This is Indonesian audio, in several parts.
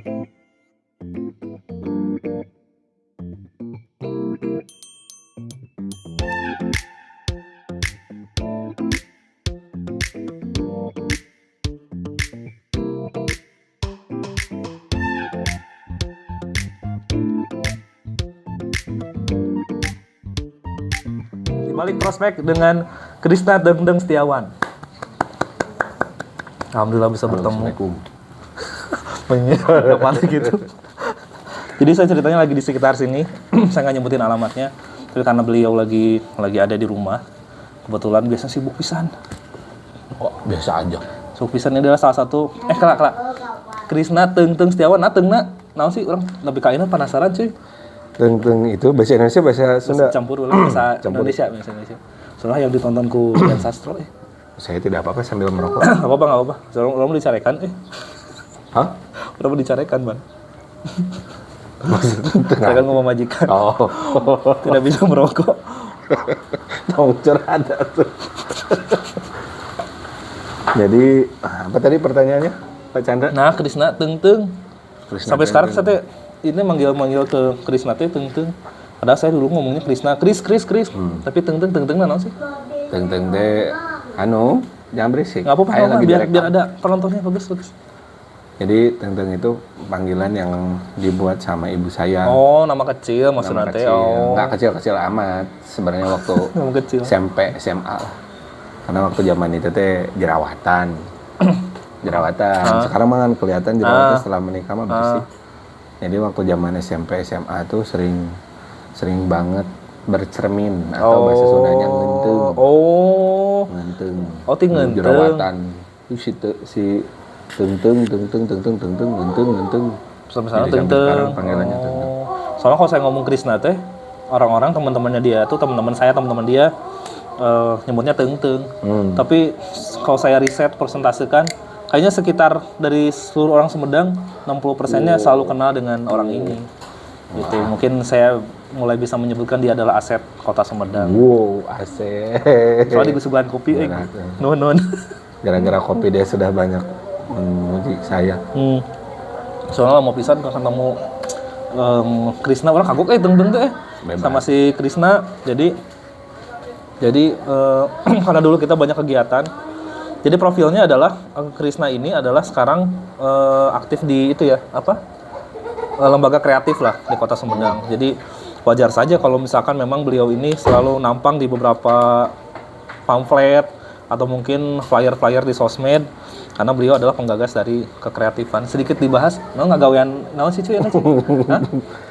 Balik prospek dengan Krisna Dengdeng Setiawan. Alhamdulillah bisa bertemu. Kapan gitu. Jadi saya ceritanya lagi di sekitar sini. Saya nggak nyebutin alamatnya. Tapi karena beliau lagi ada di rumah. Kebetulan biasa sibuk pisan. Oh, biasa aja. Sibuk pisan ini adalah salah satu. Kelak. Krisna Dengdeng Setiawan. Teungna. Naon sih orang lebih kainnya penasaran cuy. Teng itu bahasa Indonesia, bahasa Sunda. Campur bahasa Indonesia. Soalnya yang ditontonku Dian Sastro. Saya tidak apa-apa sambil merokok. Enggak apa-apa. Soalnya orang dicarekan Hah? Orang dicarekan, Bang. Maksudnya kan ngomong majikan. Oh. Tidak bisa merokok. Tahu curhat tuh. Jadi, apa tadi pertanyaannya, Pak Chandra? Nah, Krisna Teung. Sampai sekarang saya ini manggil ke Krisna Teung. Padahal saya dulu ngomongnya Krisna, Kris. Tapi Teung naon sih? Teung teh jangan berisik. Enggak apa-apa, biar ada penontonnya bagus. Jadi Teung itu panggilan yang dibuat sama ibu saya. Oh, nama kecil maksudnya teh. Oh. Enggak kecil amat. Sebenarnya waktu kecil. SMP, SMA. Karena waktu zaman itu teh jerawatan. Sekarang mah kan kelihatan jerawatan setelah menikah mah bersih. Jadi waktu zaman SMP, SMA tuh sering banget bercermin atau bahasa Sundanya ngenteung. Ngenteung. Ngenteung. Jerawatan. Si Teung ngenteung. Sampai Teung. Panggilannya Teung. Soalnya kalau saya ngomong Krisna teh, orang-orang teman-temannya dia tuh teman-teman dia nyebutnya Teung. Tapi kalau saya riset persentasekan, kayaknya sekitar dari seluruh orang Sumedang 60%-nya selalu kenal dengan orang ini. Gitu. Mungkin saya mulai bisa menyebutkan dia adalah aset Kota Sumedang. Wow, aset. Soalnya di kesukaan kopi. Nun. Gara-gara kopi dia sudah banyak memuji saya. Soalnya mau pisan ketemu Krisna, orang kagok Teung tuh sama si Krisna. Jadi karena dulu kita banyak kegiatan. Jadi profilnya adalah Krisna ini adalah sekarang aktif di lembaga kreatif lah di Kota Sumedang. Jadi wajar saja kalau misalkan memang beliau ini selalu nampang di beberapa pamflet atau mungkin flyer-flyer di sosmed karena beliau adalah penggagas dari kekreatifan. Sedikit dibahas, nggak gawean naon sih cuy?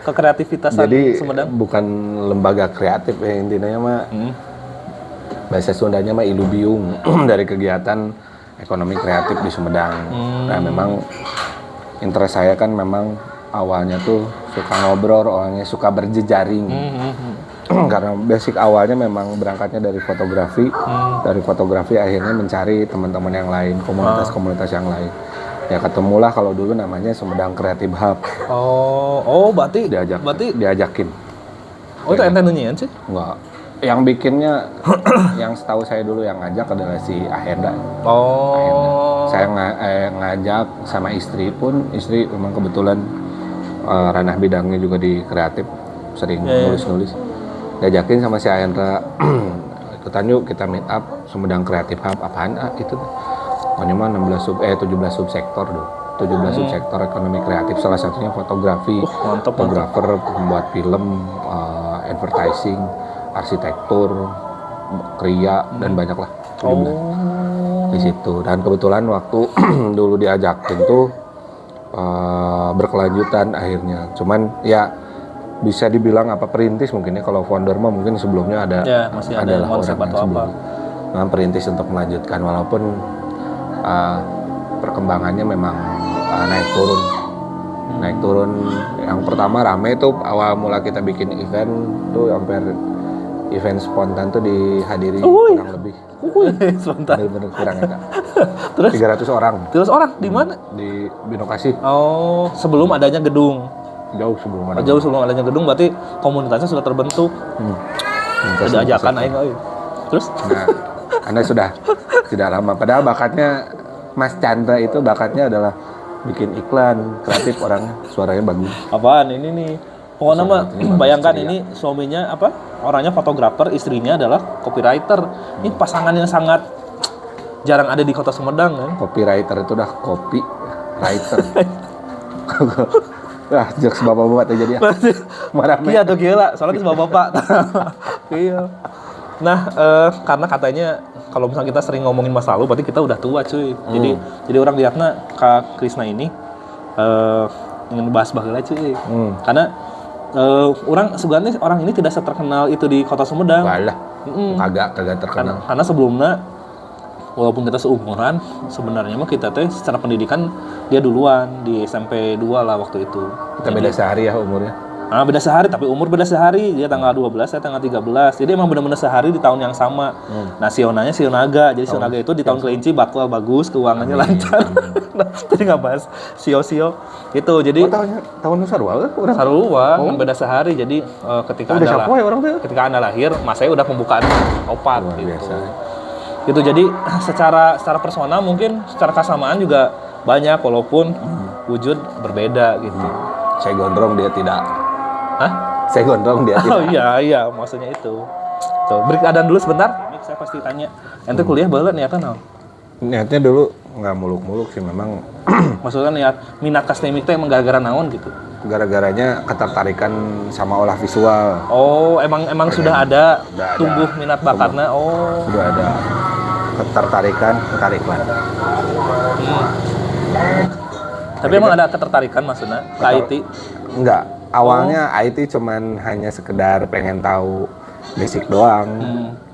Kekreativitasan Jadi, Sumedang. Bukan lembaga kreatif intinya mah. Bahasa Sundanya mah ilubium dari kegiatan ekonomi kreatif di Sumedang. Nah, memang interest saya kan memang awalnya tuh suka ngobrol, orangnya suka berjejaring. Karena basic awalnya memang berangkatnya dari fotografi. Dari fotografi akhirnya mencari teman-teman yang lain, komunitas-komunitas yang lain. Ya ketemulah kalau dulu namanya Sumedang Creative Hub. Berarti diajakin. Itu ente nunyian sih? Enggak. Yang bikinnya, yang setahu saya dulu yang ngajak adalah si Ahenda. Saya ngajak sama istri memang kebetulan ranah bidangnya juga di kreatif, sering nulis-nulis. Diajakin sama si Ahenda, ikutan yuk kita meet up Sumedang Creative Hub. Apaan itu? Pokoknya mah 17 subsektor dulu. 17 subsektor ekonomi kreatif, salah satunya fotografi, fotografer, pembuat film, advertising, arsitektur, kriya, dan banyak lah. Di situ. Dan kebetulan waktu dulu diajakin tuh berkelanjutan akhirnya. Cuman ya bisa dibilang perintis mungkin ya, kalau founder mah mungkin sebelumnya adalah orang yang sebelumnya. Nah, perintis untuk melanjutkan walaupun perkembangannya memang naik turun. Yang pertama rame tuh awal mula kita bikin event tuh hampir event spontan tuh dihadiri kurang lebih. Spontan. Bener-bener kurang ya, Kak. Terus 300 orang. 300 orang di mana? Di Binokasi. Sebelum adanya gedung. Jauh sebelum adanya gedung berarti komunitasnya sudah terbentuk. Sudah ajakan aing euy. Terus Anda sudah tidak lama, padahal bakatnya Mas Chandra itu bakatnya adalah bikin iklan kreatif orangnya, suaranya bagus. Apaan ini nih? Pokoknya mah Bagus, bayangkan ceria. ini suaminya apa? Orangnya fotografer, istrinya adalah copywriter. Ini pasangan yang sangat jarang ada di Kota Sumedang kan? Copywriter itu udah copy writer. Wah, jokes bapak-bapak tuh jadi ya. Marah Iya tuh gila, soalnya itu bapak-bapak. Iya. Nah, karena katanya kalau misalnya kita sering ngomongin masa lalu, berarti kita udah tua cuy. Jadi orang lihatnya Kak Krisna ini ingin bahas baheula cuy. Karena orang sebenarnya orang ini tidak seterkenal itu di Kota Sumedang. Walah, kagak terkenal. Karena sebelumnya walaupun kita seumuran, sebenarnya mah kita teh secara pendidikan dia duluan di SMP 2 lah waktu itu. Kita beda sehari ya umurnya. Beda sehari, tapi umur beda sehari. Dia tanggal 12, saya tanggal 13. Jadi emang benar-benar sehari di tahun yang sama. Nah, Sionanya Sionaga. Jadi Sionaga itu di tahun kelinci bakal bagus, keuangannya lancar. Nah, tadi nggak bahas Sio-Sio. Itu jadi Tahun sarua urang. sarua, beda sehari. Jadi ketika Udah siapa ya orang tuh? ketika Anda lahir, mas saya udah pembukaan opat Luar gitu. biasa. Gitu, jadi secara personal mungkin secara kesamaan juga banyak walaupun wujud berbeda gitu. Saya gondrong dia tidak. Hah? Saya gondrong dia Oh tidak. iya, maksudnya itu. Tuh, break adan dulu sebentar. Saya pasti tanya, ente kuliah baheula niatan naon? Niatnya dulu nggak muluk-muluk sih, memang Maksudnya niat minat kastemik teh emang gara-gara naon gitu. gara-garanya ketertarikan sama olah visual. Oh, emang sudah ada Udah ada. tumbuh minat bakatnya. Oh. Sudah ada ketertarikan. Tapi emang ada ketertarikan maksudnya ke IT. Enggak, awalnya IT cuman hanya sekedar pengen tahu basic doang.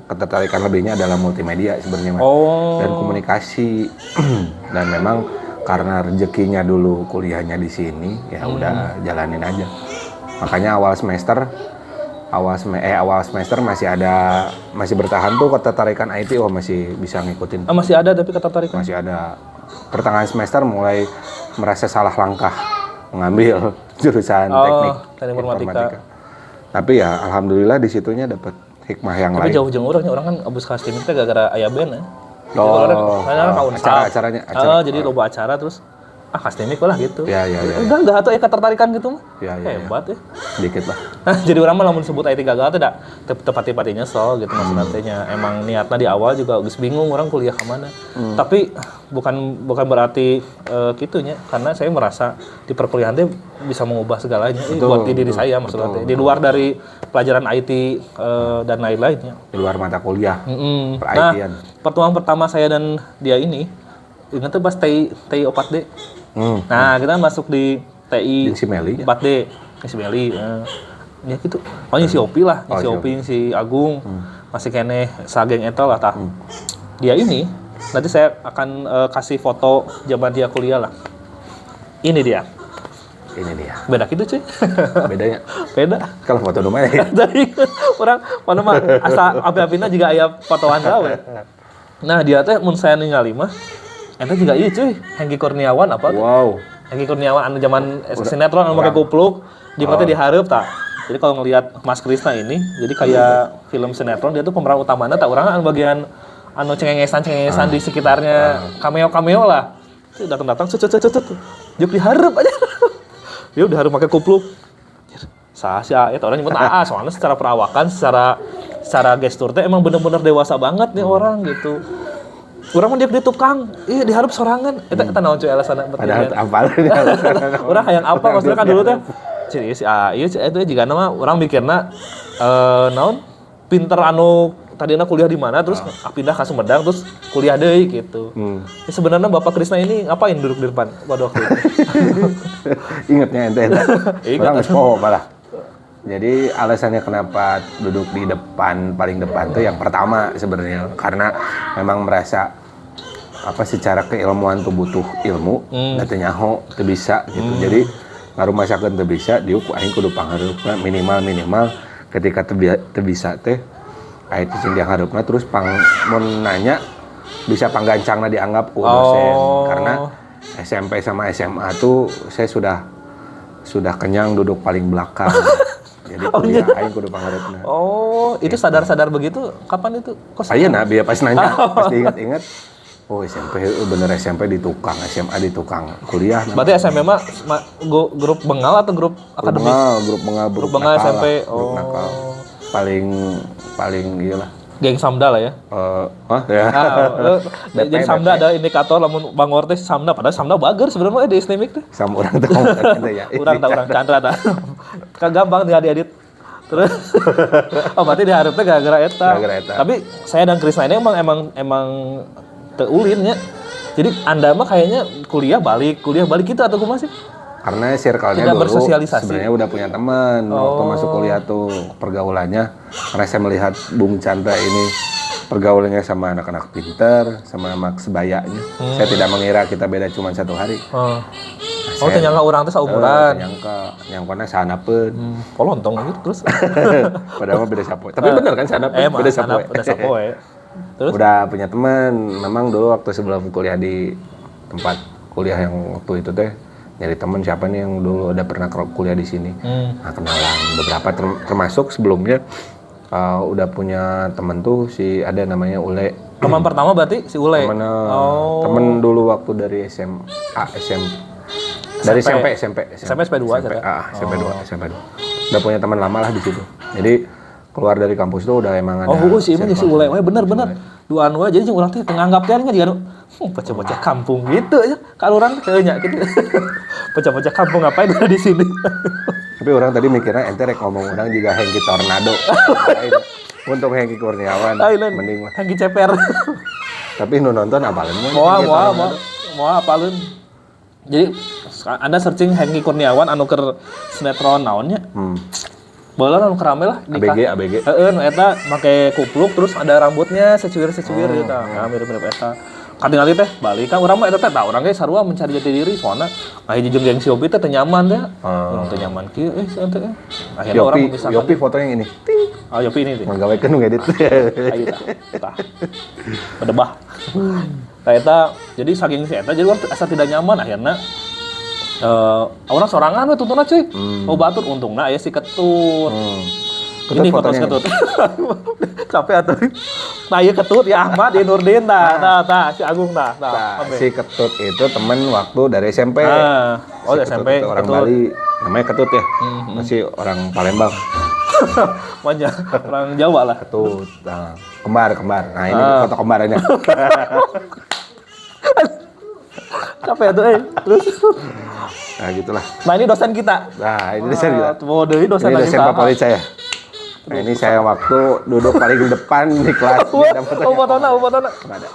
Ketertarikan lebihnya adalah multimedia sebenarnya, Mas. Oh. Dan komunikasi. Dan memang karena rezekinya dulu kuliahnya di sini, ya udah jalanin aja. Makanya awal semester masih bertahan tuh ketertarikan IT, masih bisa ngikutin. Masih ada tapi ketertarikan. Masih ada. Pertengahan semester mulai merasa salah langkah mengambil jurusan teknik informatika. Tapi ya alhamdulillah di situnya dapat hikmah yang Tapi lain. jauh jeung urang orang kan abis kastemik teh gara-gara aya band ya. Acaranya. Jadi loba acara terus kastemik lah gitu. Ya. Enggak atuh ketertarikan gitu mah. Ya. Hebat ya. Dikit lah. Jadi orang mah lamun sebut IT gagal teh da tepat-tepat nyesel gitu maksudnya teh nya. Emang niatnya di awal juga geus bingung orang kuliah ke mana. Tapi bukan berarti gitunya, karena saya merasa di perkuliahan teh bisa mengubah segalanya buat diri saya maksudnya teh. Di luar dari pelajaran IT dan lain-lainnya. Di luar mata kuliah. Nah, Per-IT-an. pertemuan pertama saya dan dia ini ingat tuh pas TI 4D. Nah, kita masuk di TI Jeung si Meli. 4D, si Meli. Ya gitu. Oh, si Opi lah, si Opi, si Agung. Masih kene sageng eta lah tah. Dia ini nanti saya akan kasih foto zaman dia kuliah lah. Ini dia. Beda gitu cuy. Bedanya. Beda. Kalau foto rumah ya. Dari orang mana mah asa api-apina juga aya fotoan gawe. Nah, dia teh mun saya ningali mah eta juga ieu cuy, Hengki Kurniawan apa? Wow. Hengki Kurniawan anu zaman sinetron anu make kupluk, di mana di hareup tah. Jadi kalau ngelihat Mas Krisna ini, jadi kayak film sinetron dia tuh pemeran utamanya tak urang anu bagian anu cengengesan di sekitarnya cameo lah. Itu datang cet juk dihareup aja. Dia udah hareup make kupluk. Saha si eta orang nyebut soalnya secara perawakan, secara gestur teh emang bener-bener dewasa banget nih orang gitu. Urang mah dia tukang, dihareup sorangan. Eta naon cuy alasanna? Padahal apal. Urang hayang apa maksudnya kan dulu teh. Ciri si ieu eta jiga nama urang mikirna naon pinter anu tadina kuliah di mana terus pindah ke Sumedang terus kuliah deui gitu. Ya sebenarnya Bapak Krisna ini ngapain duduk di depan pada waktu itu? Ingatnya ente. Ingat. Orang geus poho malah. Jadi alasannya kenapa duduk di depan, paling depan tuh yang pertama sebenarnya karena memang merasa secara keilmuan tuh butuh ilmu, da teu nyaho, teu bisa gitu. Jadi ngarumasakeun teu bisa, diuk aing kudu panghareup minimal ketika teu bisa teh aya cicing di hareupeuna terus mun nanya bisa panggancangna dianggap ku dosen karena SMP sama SMA tuh saya sudah kenyang duduk paling belakang. Jadi kuliah aing kudu panghareupeuna. Oh, itu sadar-sadar begitu kapan itu? Kok Ayeuna biar pas nanya, pas diingat-ingat Oh SMP, bener SMP di tukang, SMA di tukang, kuliah. Berarti SMP mah grup bengal atau grup akademik? Grup bengal nakal SMP. lah, grup nakal. Paling iyalah. Geng Samda lah ya. Ya. Nah, jadi Samda ada indikator lamun Bang Orte Samda, padahal Samda bager sebenarnya di Islamik teh. Sama orang tahu ya. Urang Chandra tah. Kan gampang tinggal diedit. Terus berarti diharapnya gara-gara eta. Tapi saya dan Krisna ini emang teulin ya. Jadi Anda mah kayaknya kuliah balik gitu atau kumaha sih? Karena circle-nya tidak dulu bersosialisasi. Sebenarnya udah punya teman waktu masuk kuliah tuh pergaulannya. Karena saya melihat Bung Chandra ini pergaulannya sama anak-anak pinter, sama anak sebayanya. Saya tidak mengira kita beda cuma 1 hari. Ternyata orang teh saumuran. Nyangkona sanapeun. Polontong gitu terus. Padahal mah beda sapoe. Tapi bener kan sanapeun beda sapoe. Beda sapoe. Terus udah punya teman. Memang dulu waktu sebelum kuliah di tempat kuliah yang waktu itu teh nyari teman siapa nih yang dulu udah pernah kuliah di sini. Nah, kenalan beberapa termasuk sebelumnya udah punya temen tuh ada namanya Ule. Teman pertama berarti si Ule. Temen dulu waktu dari SMP 2 SMP 2. Udah punya teman lama lah di situ. Jadi keluar dari kampus tuh udah emang ada. Si Ule. Bener. Duaan we jadi urang teh tenganggap teh nya bocah-bocah kampung gitu ya. Kalau orang teh nya gitu. Bocah-bocah kampung ngapain di sini? Tapi orang tadi mikirnya ente rek ngomong orang juga Hengki Tornado. Untuk Hengki Kurniawan mending lah. Hengki Ceper. Tapi nu nonton apalin mau apalin. Jadi Anda searching Hengki Kurniawan anu keur sinetron naonnya? Bola anu kerame lah di ABG. Nu eta make kupluk terus ada rambutnya secuir gitu. Nah, mirip-mirip eta. Katingali teh balik kan urang mah eta teh urang ge sarua mencari jati diri soalna hiji jeung gengsi Yopi teh teu nyaman teh. Teu nyaman kieu teh. Akhirnya orang memisahkan. Yopi fotonya yang ini. Ting. Yopi ini teh. Nggawekeun nu ngedit. Ayo tah. Bedebah. Nah eta jadi saking si eta jadi orang asa tidak nyaman akhirnya orang sorangan we tuntuna cuy. Oh batur untungna aya si Ketut. Ini foto Ketut. Capek atuh. Nah ieu Ketut ya Ahmad ya Nurdin tah si Agung tah. Si Ketut itu teman waktu dari SMP. SMP orang Bali namanya Ketut ya. Masih orang Palembang. Banyak orang Jawa lah. Ketut. Nah, kembar. Nah ini foto kembarannya. Capek tuh terus. Nah gitulah. Nah ini dosen kita. Nah ini dosen kita. Ini dosen favorit saya. Nah ini saya waktu duduk paling depan di kelas. Fotona. Ada.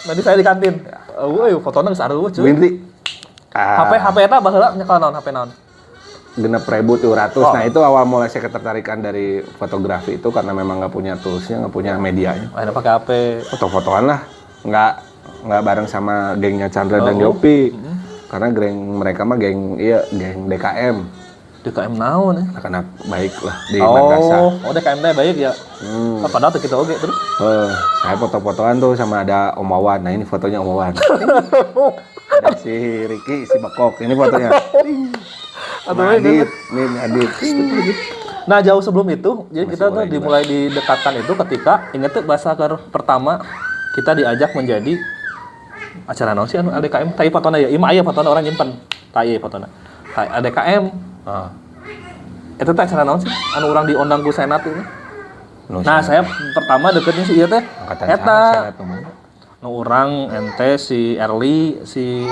Nanti saya di kantin. Fotona geus areueuh cuy. Winti. HP eta baheula nyekel naon HP naon? 6.700. Nah itu awal mulai saya ketertarikan dari fotografi itu karena memang nggak punya toolsnya, nggak punya medianya. Akhirnya pakai HP. Foto-fotoan lah. Nggak bareng sama gengnya Chandra dan Yopi. Karena geng mereka mah geng DKM. DKM naon ya? Anak baik lah di madrasah. DKM teh baik ya. Padahal tuh kita oge terus. Saya foto-fotoan tuh sama ada Om Wawan. Nah ini fotonya Om Wawan. Ada si Ricky, si Bakok. Ini fotonya. Adit. Nah jauh sebelum itu, jadi kita tuh dimulai didekatkan itu ketika inget tuh bahasa pertama kita diajak menjadi acara naon sih anu LDKM tai fotona ya ima aya fotona orang nyimpen tai fotona tai LDKM itu teh acara naon sih anu orang diundang ku senat itu nah saya pertama deketnya si ieu teh eta nu urang ente si Erli si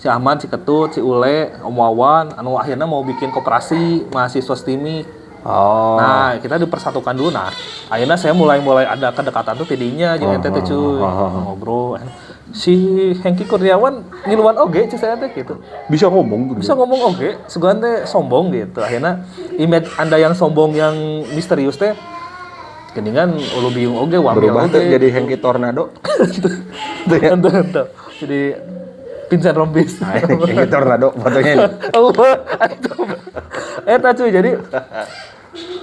Ahmad si Ketut si Ule Om Wawan anu akhirnya mau bikin koperasi mahasiswa STIMI. Nah, kita dipersatukan dulu. Nah, akhirnya saya mulai ada kedekatan tuh tidinya jeung ente teh cuy. Ngobrol. Si Hengki Kurniawan ngiluan oge cuy saya teh gitu. Bisa ngomong oge, sugan teh sombong gitu. Akhirnya image Anda yang sombong yang misterius teh geningan ulu biung oge wamil berubah oge. Jadi Hengki Tornado. Tuh. Jadi Vincent Rombis. Nah, Hengki Tornado fotonya ini. Eta cuy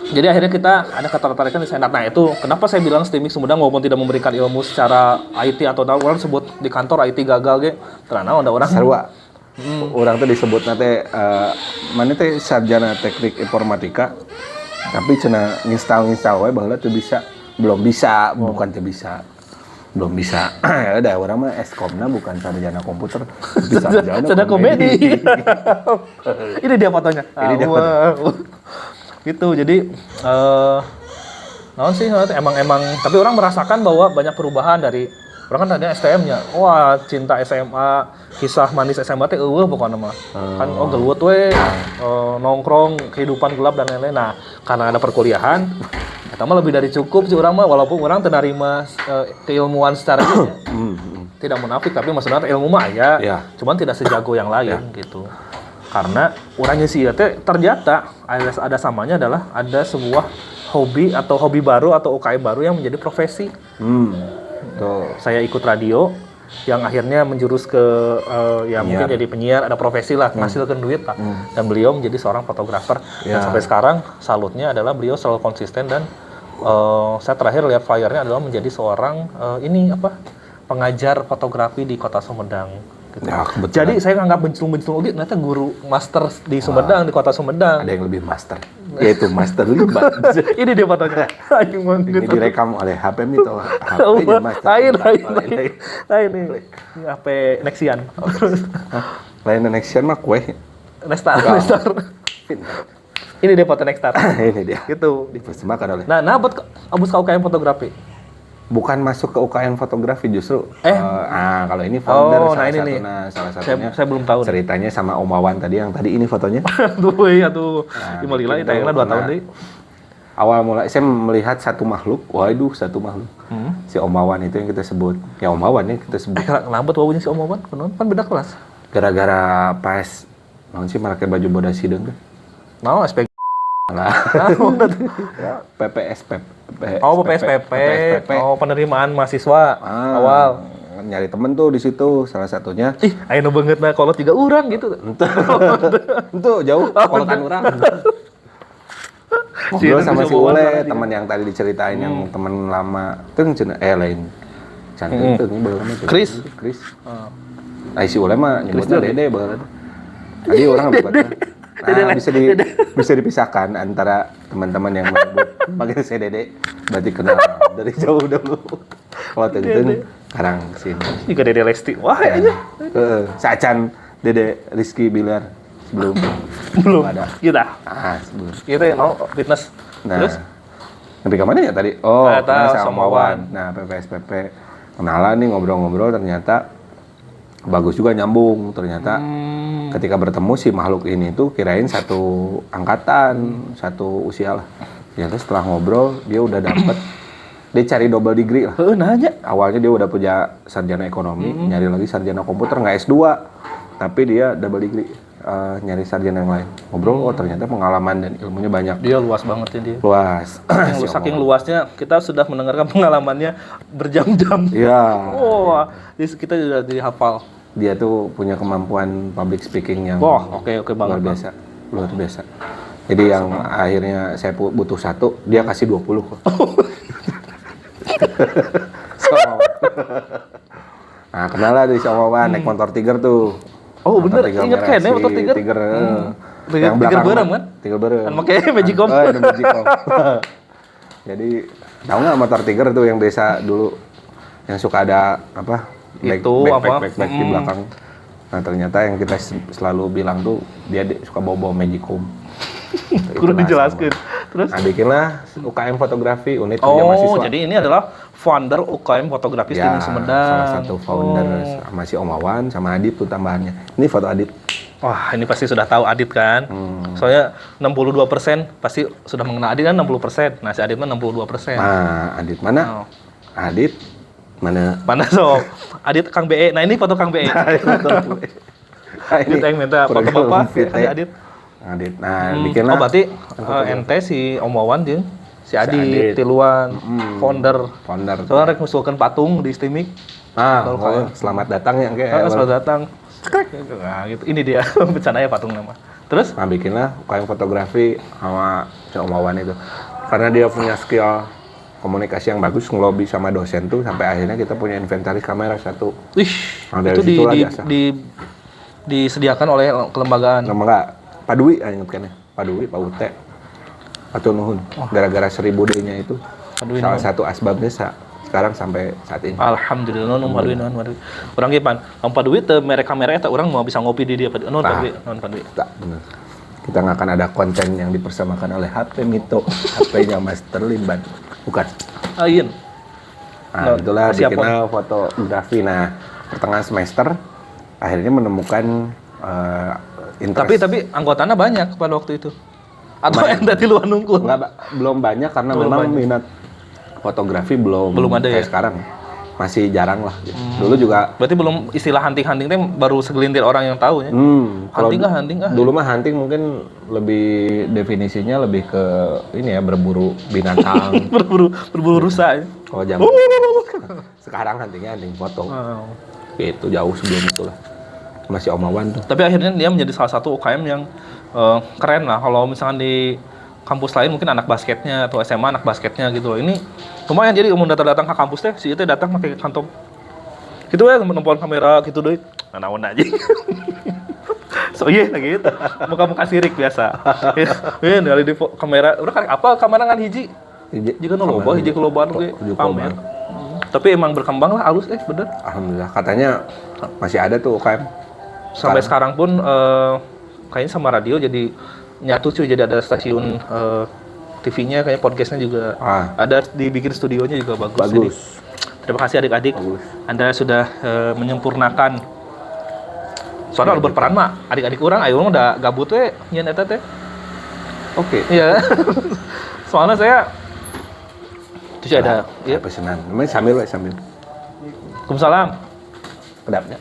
jadi akhirnya kita ada ketertarikan di Senat. Nah itu kenapa saya bilang STIMIK Sumedang walaupun tidak memberikan ilmu secara IT atau orang sebut di kantor IT gagal ge karena ada orang sarua. Orang tuh disebut nanti mana teh sarjana teknik informatika tapi cenah nginstal we baheula teu bisa. Belum bisa, bukan teu bisa. belum bisa. Ya udah orang mah eskomna bukan sarjana komputer, bisa sarjana Sudah komedi. Ini dia fotonya. Ini dia Gitu. Jadi naon sih emang tapi orang merasakan bahwa banyak perubahan dari orang kan tadinya STM-nya. Wah, cinta SMA, kisah manis SMA teh eueuh pokona mah. Kan geluut we, nongkrong, kehidupan gelap dan lain-lain. Nah, karena ada perkuliahan, eta mah lebih dari cukup sih orang mah walaupun orang teu narima keilmuan secara tidak munafik tapi maksudnya ilmu mah aya. Ya. Cuman tidak sejago yang lain gitu. Karena orangnya sih teh ternyata ada samanya adalah ada sebuah hobi atau hobi baru atau UKM baru yang menjadi profesi. Tuh. Saya ikut radio yang akhirnya menjurus ke mungkin jadi penyiar, ada profesi lah, menghasilkan duit lah. Dan beliau menjadi seorang fotografer. Dan sampai sekarang salutnya adalah beliau selalu konsisten dan saya terakhir lihat flyernya adalah menjadi seorang pengajar fotografi di Kota Sumedang. Gitu. Ya, jadi saya nganggap bencung-bencung oke, ternyata guru master di Sumedang, di Kota Sumedang. Ada yang lebih master, yaitu Master Libat. Ini dia fotonya. Ini direkam oleh HP itu. HP-nya Master. Lain nih. HP Nexian. Lain Nexian mah kue. Nextar. Ini dia foto Nextar. Ini dia. Gitu. Dipersembahkan oleh. Nah, abus kau UKM fotografi. Bukan masuk ke UKM fotografi justru. Kalau ini founder salah satunya. Saya belum tahu. Ceritanya sama Om Wawan tadi ini fotonya. Tuh iya tuh. Di Malila tayangnya 2 tahun deh. Awal mulai saya melihat satu makhluk. Si Om Wawan itu yang kita sebut. Ya Om Wawan ya kita sebut. Lambat wawunya si Om Wawan, kan beda kelas. Gara-gara pas pakai baju bodas hidung tuh. Mau SPG. Lah. PPSP. PPSPP. Oh, penerimaan mahasiswa awal. Nyari temen tuh di situ salah satunya. Ih, ayo banget nah kolot 3 orang gitu. Itu jauh kolotan orang. Ngobrol sama si Ule, teman yang tadi diceritain yang teman lama. Teng lain. Cantik tuh baheula mah. Chris. Si Ule mah nyebutnya Dede baheula. Tadi orang nyebutnya. Bisa dipisahkan antara teman-teman yang menyebut panggil saya Dede, berarti kenal dari jauh dulu. Kalau Tenten sekarang sini. Juga Dede Lesti. Wah, aja. Sacan Dede Rizky Bilar belum ada. Kita. Sebelum. Kita fitness. Nah, terus sampai kemana ya tadi? Kenal sama Wawan. Nah, PPSPP kenalan nih ngobrol-ngobrol ternyata bagus juga nyambung ternyata. Ketika bertemu si makhluk ini tuh kirain satu angkatan, satu usia lah. Ternyata setelah ngobrol dia udah dapet, dia cari double degree lah. Nanya. Awalnya dia udah punya sarjana ekonomi, nyari lagi sarjana komputer nggak S2, tapi dia double degree nyari sarjana yang lain. Ngobrol, ternyata pengalaman dan ilmunya banyak. Dia luas banget ya dia. Luas. Saking luasnya kita sudah mendengarkan pengalamannya berjam-jam. Iya. Kita sudah dihafal. Dia tuh punya kemampuan public speaking yang oke banget luar biasa. Jadi yang akhirnya saya butuh 1, dia kasih 20 kok. Nah, kenal lah dari Wawan naik motor Tiger tuh. Oh bener, inget kan ya motor Tiger? Yang belakang berem kan? Tiger berem. Kan pakai Magicom. Ada Magicom. Jadi tahu nggak motor Tiger tuh yang biasa dulu yang suka ada back di belakang. Nah ternyata yang kita selalu bilang tuh dia suka bawa Magicom. Kudu dijelaskan. Terus? Nah bikinlah UKM fotografi unit kerja mahasiswa. Jadi ini adalah founder UKM fotografi di Sumedang. Salah satu founder sama si Om Wawan sama Adit tuh tambahannya. Ini foto Adit. Wah ini pasti sudah tahu Adit kan. Soalnya 62% pasti sudah mengenal Adit kan 60%. Nah si Adit mah 62%. Nah Adit mana? Adit mana so Adit Kang BE. Nah ini foto Kang BE. Ini yang minta foto bapak Adit. Nah bikinlah. Berarti ente si Om Wawan jeung si Adit tiluan founder. Soalnya rek ngusulkeun patung di Stimik. Selamat datang ya kayak. Selamat datang. Nah gitu. Ini dia bercandanya patung nama. Terus? Nah bikinlah UKM fotografi sama si Om Wawan itu. Karena dia punya skill komunikasi yang bagus, ngelobi sama dosen tuh sampai akhirnya kita punya inventaris kamera 1. Itu disediakan oleh kelembagaan. Lembaga Pak Dwi ingat kan ya? Pak Dwi, Pak Ute. Atau nuhun. Gara-gara 1000 D-nya itu. Salah satu asbabnya sekarang sampai saat ini. Alhamdulillah non paduin non paduin. Urang ge pan paduin teu mere kamera eta urang mau bisa ngopi di dia paduin. Non paduin. Tak benar. Kita nggak akan ada konten yang dipersamakan oleh HP Mito, HP-nya Master Limban. Bukan. Ain. Nah, itulah dikenal fotografi. Nah, pertengahan semester akhirnya menemukan interest. Tapi anggotanya banyak pada waktu itu. Atau yang dari luar nunggu? Belum banyak karena memang minat fotografi belum ada kayak ya? sekarang. Masih jarang lah. Gitu. Dulu juga. Berarti belum istilah hunting teh baru segelintir orang yang tahu ya? Hunting. Dulu mah hunting mungkin lebih definisinya lebih ke ini ya, berburu binatang. berburu rusa ya? Kalau zaman sekarang huntingnya hunting foto. Itu jauh sebelum itulah. Masih Om Awan tuh. Tapi akhirnya dia menjadi salah satu UKM yang keren lah. Kalau misalkan di kampus lain mungkin anak basketnya atau SMA anak basketnya gitu loh. Ini lumayan, jadi kamu datang ke kampus teh, si itu datang pakai kantong. Gitu ya, nempuan kamera gitu deh. Naon aja. So iya gitu. Muka-muka sirik biasa. Ya, dari di kamera, udah kali apa kamera ngan hiji? Jika loba hiji kelobaan ge pamer. Tapi emang berkembang lah alus bener. Alhamdulillah, katanya masih ada tuh UKM. Sampai sekarang pun kayaknya sama radio jadi nyatu cuy, jadi ada stasiun TV-nya, kayaknya podcastnya juga ada, dibikin studionya juga bagus. Jadi, terima kasih adik-adik, Anda sudah menyempurnakan. Soalnya lu berperan mah adik-adik orang, ayo udah gabut we nyen eta teh. Oke. Iya. Soalnya saya terus ada ya pesanan. Namanya sambil. Waalaikumsalam. Pedapnya.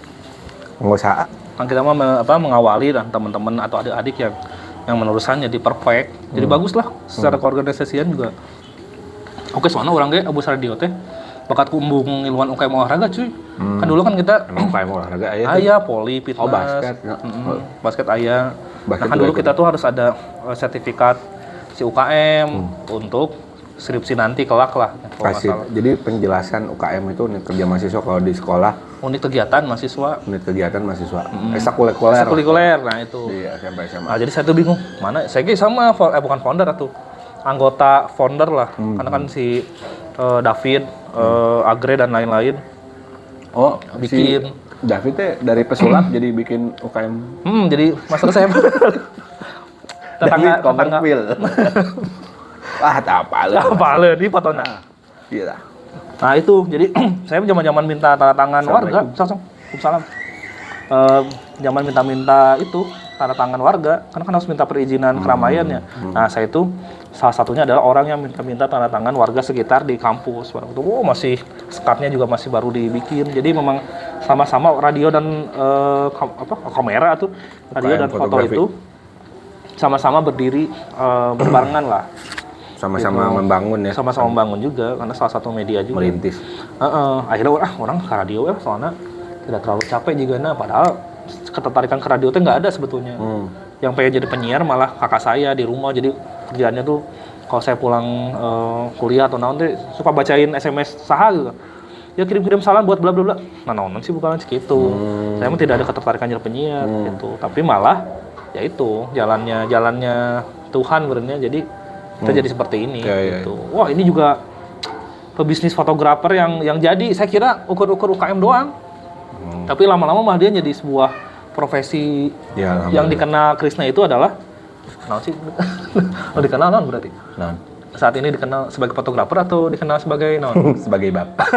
Enggak usah. Kan kita mah mengawali dan teman-teman atau adik-adik yang meneruskan jadi perfect. Jadi bagus lah secara keorganisasian juga. Oke, soalnya orang ge Abus Radio teh bakat kumbung ilmuwan UKM olahraga cuy. Kan dulu kan kita UKM olahraga aya poli, fitness, basket. Basket aya. Nah, kan dulu kita tuh harus ada sertifikat si UKM untuk skripsi nanti kelak lah. Jadi penjelasan UKM itu unit kerja mahasiswa kalau di sekolah. Unit kegiatan mahasiswa. Ekstrakurikuler. Nah itu. Di SMP SMA. Nah, jadi saya tuh bingung mana. Saya sama bukan founder atau anggota founder lah. Karena kan si David, Agre dan lain-lain. Oh, bikin. Si David teh dari pesulap jadi bikin UKM. Jadi master saya. Tetangga. Wah, tak apalin di fotonya. Iya. Nah itu, jadi saya zaman-zaman minta tanda tangan warga. Waalaikumsalam. Zaman minta itu tanda tangan warga, karena kan harus minta perizinan keramaiannya. Nah saya itu salah satunya adalah orang yang minta tanda tangan warga sekitar di kampus. Waktu itu masih skatnya juga masih baru dibikin. Jadi memang sama-sama radio dan kamera tuh, radio dan foto itu sama-sama berdiri berbarengan lah. Sama-sama gitu. Membangun ya. Sama-sama membangun juga, karena salah satu media juga. Merintis. Akhirnya orang ke radio ya, soalnya tidak terlalu capek juga. Nah, padahal ketertarikan ke radio itu nggak ada sebetulnya. Yang pengen jadi penyiar malah kakak saya di rumah. Jadi kerjaannya tuh kalau saya pulang kuliah atau naon tuh suka bacain SMS saha gitu. Ya kirim-kirim salam buat bla bla bla. Nah, naon sih bukan gitu. Saya mah tidak ada ketertarikan jadi penyiar gitu. Tapi malah ya itu jalannya Tuhan sebenarnya. Jadi kita jadi seperti ini gitu. Wah, ini juga pebisnis fotografer yang jadi, saya kira ukur-ukur UKM doang. Tapi lama-lama mah dia jadi sebuah profesi yang dikenal Krisna itu adalah naon sih? Dikenal naon berarti? Naon? Saat ini dikenal sebagai fotografer atau dikenal sebagai naon? Sebagai bapak.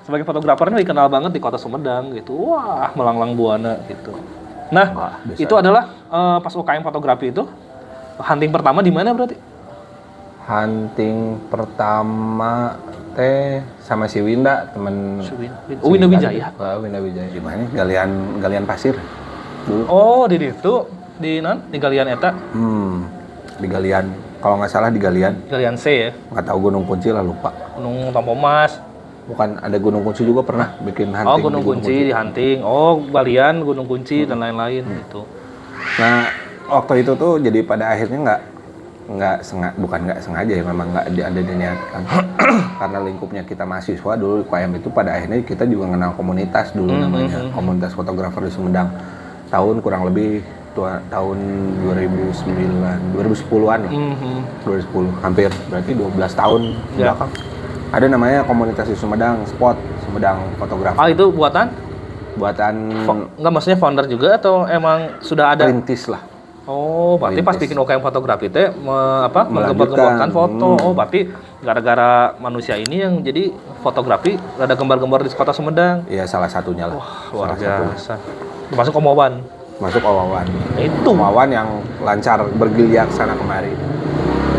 Sebagai fotografernya dikenal banget di Kota Sumedang gitu. Wah, melanglang buana gitu. Nah, itu adalah pas UKM fotografi itu hunting pertama di mana berarti? Hunting pertama teh sama si Winda, temen Winda Wijaya. Winda Wijaya di mana? Galian pasir. Dulu. Oh, di situ di Galian eta. Di Galian. Kalau nggak salah di Galian. Galian C ya. Nggak tahu Gunung Kunci lah, lupa. Gunung Tampomas. Bukan, ada Gunung Kunci juga pernah bikin hunting. Oh, Gunung Kunci di hunting. Oh, Galian, Gunung Kunci dan lain-lain gitu. Nah, waktu itu tuh jadi pada akhirnya bukan nggak sengaja ya, memang nggak ada diniatkan. Karena lingkupnya kita mahasiswa dulu UKM itu, pada akhirnya kita juga kenal komunitas dulu namanya komunitas fotografer di Sumedang. Kurang lebih tahun 2010-an lah. 2010, hampir berarti 12 tahun belakang. Ada namanya komunitas di Sumedang, spot Sumedang fotografi. Ah, itu buatan? Buatan Maksudnya founder juga atau emang sudah ada? perintis lah. Oh, berarti pas bikin UKM fotografi teh menggembar-gemborkan foto. Oh, berarti gara-gara manusia ini yang jadi fotografi ada gembar-gembar di kota Sumedang. Iya, salah satunya lah. Luar Salah biasa. Masuk Omawan. Masuk Omawan. Itu. Omawan yang lancar bergeliat sana kemari.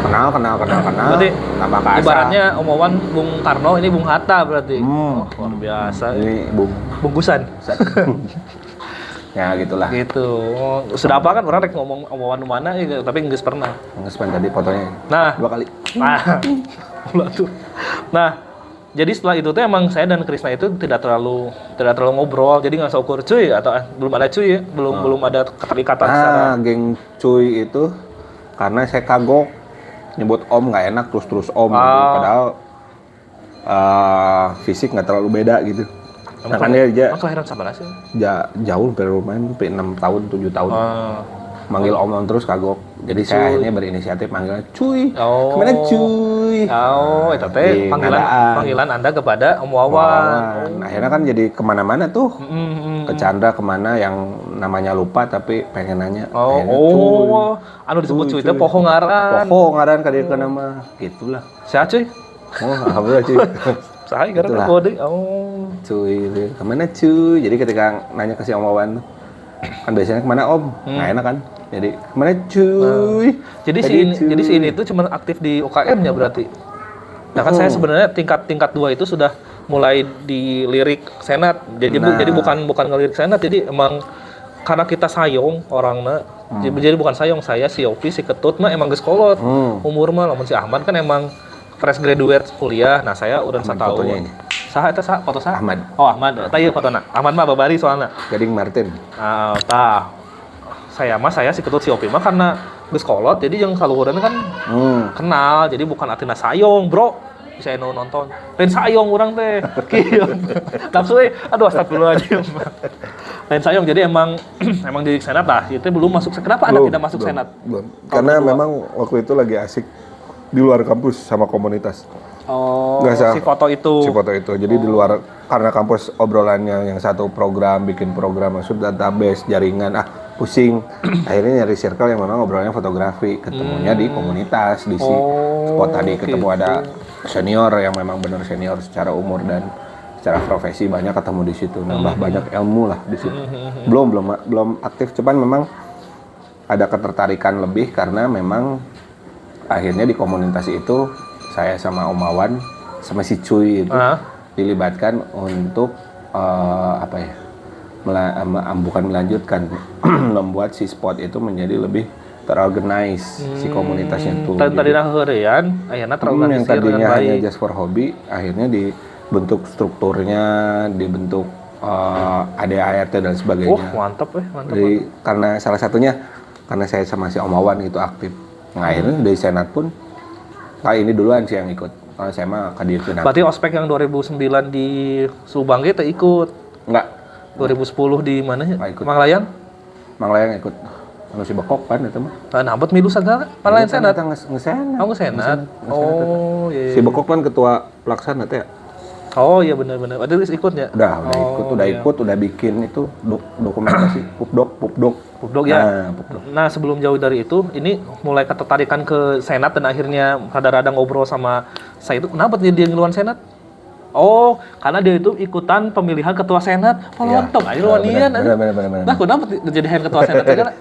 Kenal. Berarti Tambah ke asa. ibaratnya Omawan Bung Karno, ini Bung Hatta berarti. Oh, luar biasa. Ini Bungkusan. Ya gitulah. Gitu. Oh, sudah apa kan orang rek ngomong Omawan mana ya, tapi nggak pernah. Ngespan tadi fotonya. Nah, 2 kali. Pula tuh. Nah, jadi setelah itu tuh emang saya dan Krisna itu tidak terlalu ngobrol, jadi nggak ukur cuy atau belum ada cuy ya, belum ada keterikatan secara. Geng cuy itu karena saya kagok nyebut om nggak enak terus om gitu. Padahal fisik nggak terlalu beda gitu. Nah, kan dia kelahiran sabar sih? Jauh dari lumayan 6 tahun 7 tahun. Manggil om terus kagok. Jadi saya akhirnya berinisiatif manggilnya cuy. Kemana cuy? Itu teh panggilan Anda kepada Om Wawan. Akhirnya kan jadi kemana-mana tuh. Ke Chandra kemana yang namanya lupa tapi pengen nanya. Anu disebut cuy teh poho ngaran. Poho ngaran ka dieu nama. Gitulah. Sehat cuy? Alhamdulillah cuy. Saha gara kode. Cuy, kemana cuy? Jadi ketika nanya ke si Om Wawan kan biasanya kemana om? Nggak enak kan? Jadi kemana cuy? Jadi si ini tuh cuma aktif di UKM-nya berarti. Nah kan saya sebenarnya tingkat 2 itu sudah mulai dilirik senat. Jadi bukan ngelirik senat, jadi emang karena kita sayong orangnya. Jadi bukan sayong, saya si Yopi si Ketut mah emang geus kolot. Umur mah lamun si Ahmad kan emang fresh graduate kuliah. Nah saya udah 1 tahun. Saha eta foto saha? Ahmad. Oh Ahmad. Tah ieu fotona. Ahmad mah babari soalna. Gading Martin. Saya si Ketut si Opi mah karena geus kolot jadi yang kaluhureun kan kenal. Jadi bukan artina sayong, Bro. Bisa nonton. Lain sayong urang teh. Kieu. Nafsu aduh astagfirullahaladzim. Lain sayong jadi emang di senat lah. Itu belum masuk. Kenapa Anda tidak masuk senat? Belum. Karena memang waktu itu lagi asik di luar kampus sama komunitas. Si foto itu. Jadi di luar karena kampus obrolannya yang satu program, bikin program maksud database, jaringan, pusing. Akhirnya nyari circle yang memang obrolannya fotografi. Ketemunya di komunitas, di spot tadi ketemu ada senior yang memang benar senior secara umur dan secara profesi, banyak ketemu di situ, nambah banyak ilmu lah di situ. Belum aktif, cuman memang ada ketertarikan lebih karena memang akhirnya di komunitas itu saya sama Om Wawan sama si Cuy itu dilibatkan untuk bukan melanjutkan membuat si spot itu menjadi lebih terorganize si komunitasnya tuh. Tadi heurean ayeuna terorganisir yang tadinya hanya just for hobby akhirnya dibentuk strukturnya, dibentuk ADART dan sebagainya. Mantap. Jadi karena salah satunya karena saya sama si Om Wawan itu aktif. Nah, akhirnya dari senat pun ini duluan sih yang ikut. Kalau saya mah kadir senat. Berarti ospek yang 2009 di Subang gitu ikut? Enggak. 2010 di mana ya? Manglayang ikut. Anu si Bekok kan itu mah. Nambet milu sagala. Palayan senat. Ngesenat. Ngesenat. Iya. Si Bekok kan ketua pelaksana teh. Oh iya benar. Berarti ikutnya? Udah ikut, udah bikin itu dokumentasi Pupdok ya. Nah, sebelum jauh dari itu, ini mulai ketertarikan ke senat dan akhirnya rada-rada ngobrol sama saya itu. Kenapa dia ngeluan senat? Oh, karena dia itu ikutan pemilihan ketua senat. Lontong aja luanian. Benar. Nah, kenapa jadi ketua senat aja?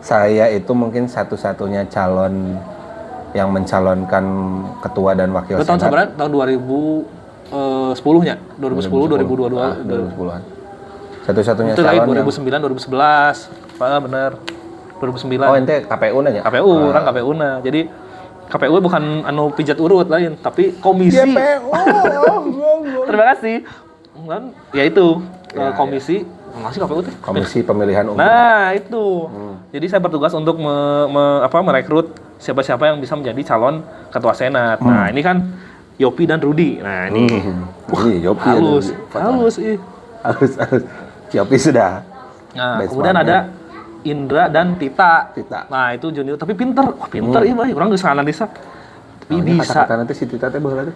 Saya itu mungkin satu-satunya calon yang mencalonkan ketua dan wakil senat. Tahun sebenarnya tahun 2010-nya, 2010, 2022, 2010-an. Satu-satunya itu calon 2009, 2011. Benar. 2009. Oh, ente KPU nanya? Orang KPU-na. Jadi KPU bukan anu pijat urut lain, tapi komisi. GPU. Terima kasih. Kan ya itu komisi. Masih KPU tuh? Komisi Pemilihan Umum. Nah, itu. Jadi saya bertugas untuk merekrut siapa-siapa yang bisa menjadi calon ketua senat. Nah, ini kan Yopi dan Rudi. Nah, ini. Ini Yopi halus. Yopi sudah. Nah, kemudian ada Indra dan Tita. Nah, itu junior tapi pinter. Pinter iya, orang geus kana desa. Tapi bisa. Kata nanti si Tita teh baheula teh.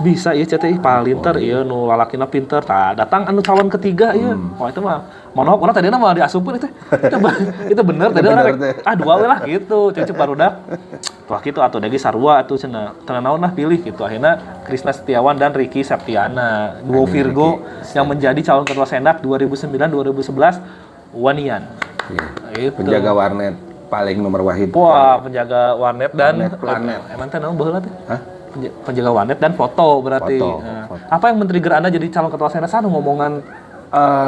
bisa ya CTI palinter iya nu lalakina pinter tah datang anu calon ketiga iya itu mah monok orang tadi mah diasupin itu bener tadi orang dua we lah gitu cucu barudak wah gitu atuh dagi sarua atuh cenah teu naon lah pilih gitu akhirnya Krisna Setiawan dan Ricky Septiana duo Virgo yang menjadi calon ketua Senat 2009-2011 Wanian itu penjaga warnet paling nomor wahid wah penjaga warnet dan planet emang teh naon baheula teh penjaga warnet dan foto berarti. Foto. Apa yang men-trigger Anda jadi calon ketua Senat? Sana ngomongan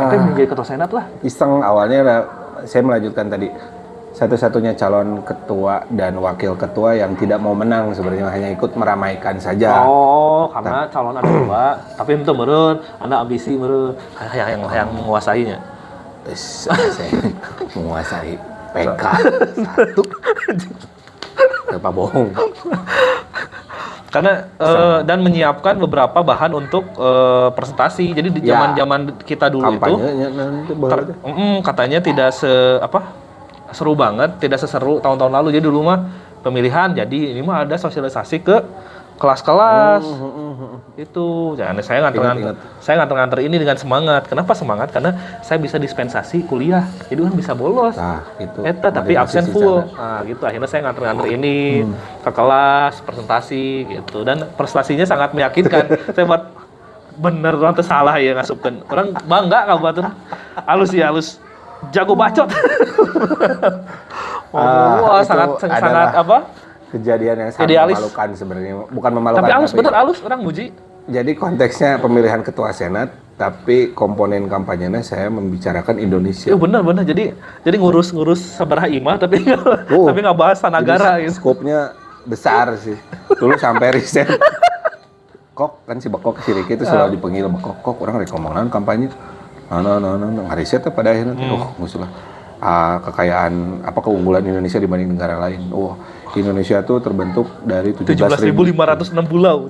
itu menjadi ketua Senat lah. Iseng awalnya saya melanjutkan tadi satu-satunya calon ketua dan wakil ketua yang tidak mau menang sebenarnya hanya ikut meramaikan saja. Oh, karena calon ada dua, tapi itu meureun, Anda ambisi meureun yang menguasainya. Saya menguasai PK satu. Tanpa bohong. Karena dan menyiapkan beberapa bahan untuk presentasi. Jadi di zaman-zaman kita dulu katanya tidak seru banget, tidak seseru tahun-tahun lalu. Jadi dulu mah pemilihan, jadi ini mah ada sosialisasi ke kelas-kelas. Itu jangan saya nganter ini dengan semangat. Kenapa semangat? Karena saya bisa dispensasi kuliah. Jadi kan bisa bolos. Nah, itu. Tapi absen full. Nah, gitu akhirnya saya nganter ini ke kelas, presentasi gitu. Dan prestasinya sangat meyakinkan. Saya buat bener orang teu salah ya ngasupkeun. Orang bangga kabupaten. Halus ya halus. Jago bacot. sangat apa? Kejadian yang sangat memalukan sebenarnya, bukan memalukan. Tapi halus orang muji. Jadi konteksnya pemilihan ketua Senat, tapi komponen kampanyenya saya membicarakan Indonesia. Iya benar. Jadi ngurus sabaraha imah tapi nggak bahas negara gitu. Skopnya besar sih. Dulu sampai riset. Kok kan si Bekok si Riki itu selalu dipanggil Bekok. Orang rekomendan kampanye. Ngariset pada akhirnya. Musuh lah. Kekayaan keunggulan Indonesia dibanding negara lain. Indonesia tuh terbentuk dari 17.506 pulau.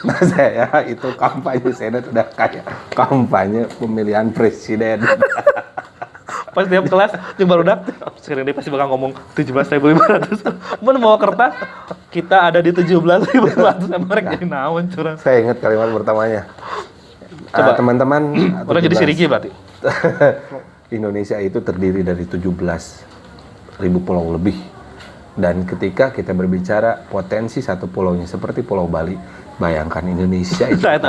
Nah saya itu kampanye Senat udah kayak kampanye pemilihan presiden. Pas tiap kelas yang barudak sekarang dia pasti bakal ngomong 17.500. Mun mau kertas kita ada di 17.500 mereka jadi naon curang. Saya ingat kalimat pertamanya. Coba teman-teman orang jadi siriki berarti. Indonesia itu terdiri dari 17.000 pulau lebih. Dan ketika kita berbicara potensi satu pulaunya seperti Pulau Bali, bayangkan Indonesia itu. Saya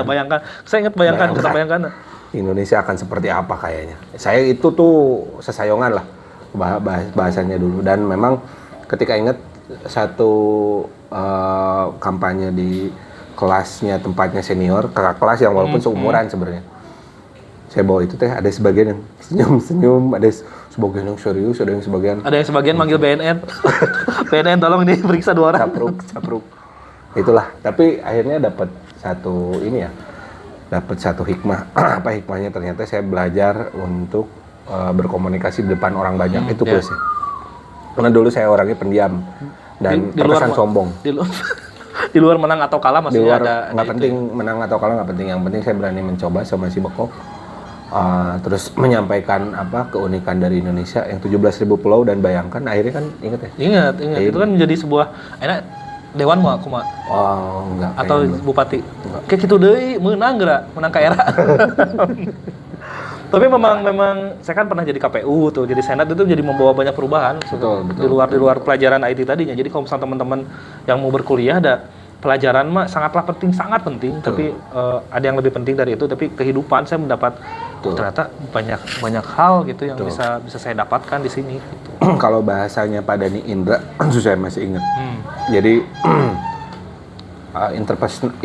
ingat bayangkan. Indonesia akan seperti apa kayaknya. Saya itu tuh sesayongan lah bahasanya dulu. Dan memang ketika ingat satu kampanye di kelasnya tempatnya senior, kakak kelas yang walaupun seumuran sebenarnya. Saya bawa itu ada sebagian yang senyum-senyum, ada sebagian yang serius, ada yang sebagian manggil BNN. BNN tolong diperiksa 2 orang. Capruk. Itulah. Tapi akhirnya dapat satu hikmah. Apa hikmahnya? Ternyata saya belajar untuk berkomunikasi di depan orang banyak. Itu plusnya. Karena dulu saya orangnya pendiam dan terkesan sombong. Di luar menang atau kalah maksudnya nggak penting menang atau kalah, nggak penting. Yang penting saya berani mencoba sama si Bekok. Terus menyampaikan keunikan dari Indonesia yang 17.000 pulau dan bayangkan akhirnya kan ingat. Itu kan menjadi sebuah dewan mah aku mah. Oh, enggak. Atau bupati. Kayak gitu deui menang ke era. Tapi memang saya kan pernah jadi KPU tuh, jadi Senat itu jadi membawa banyak perubahan. Betul. Di luar pelajaran IT tadinya. Jadi kalau misalnya teman-teman yang mau berkuliah ada pelajaran mah sangat penting. Betul. Tapi ada yang lebih penting dari itu. Tapi kehidupan saya mendapat ternyata banyak hal gitu yang bisa saya dapatkan di sini. Gitu. Kalau bahasanya Pak Dani Indra, saya masih ingat. Jadi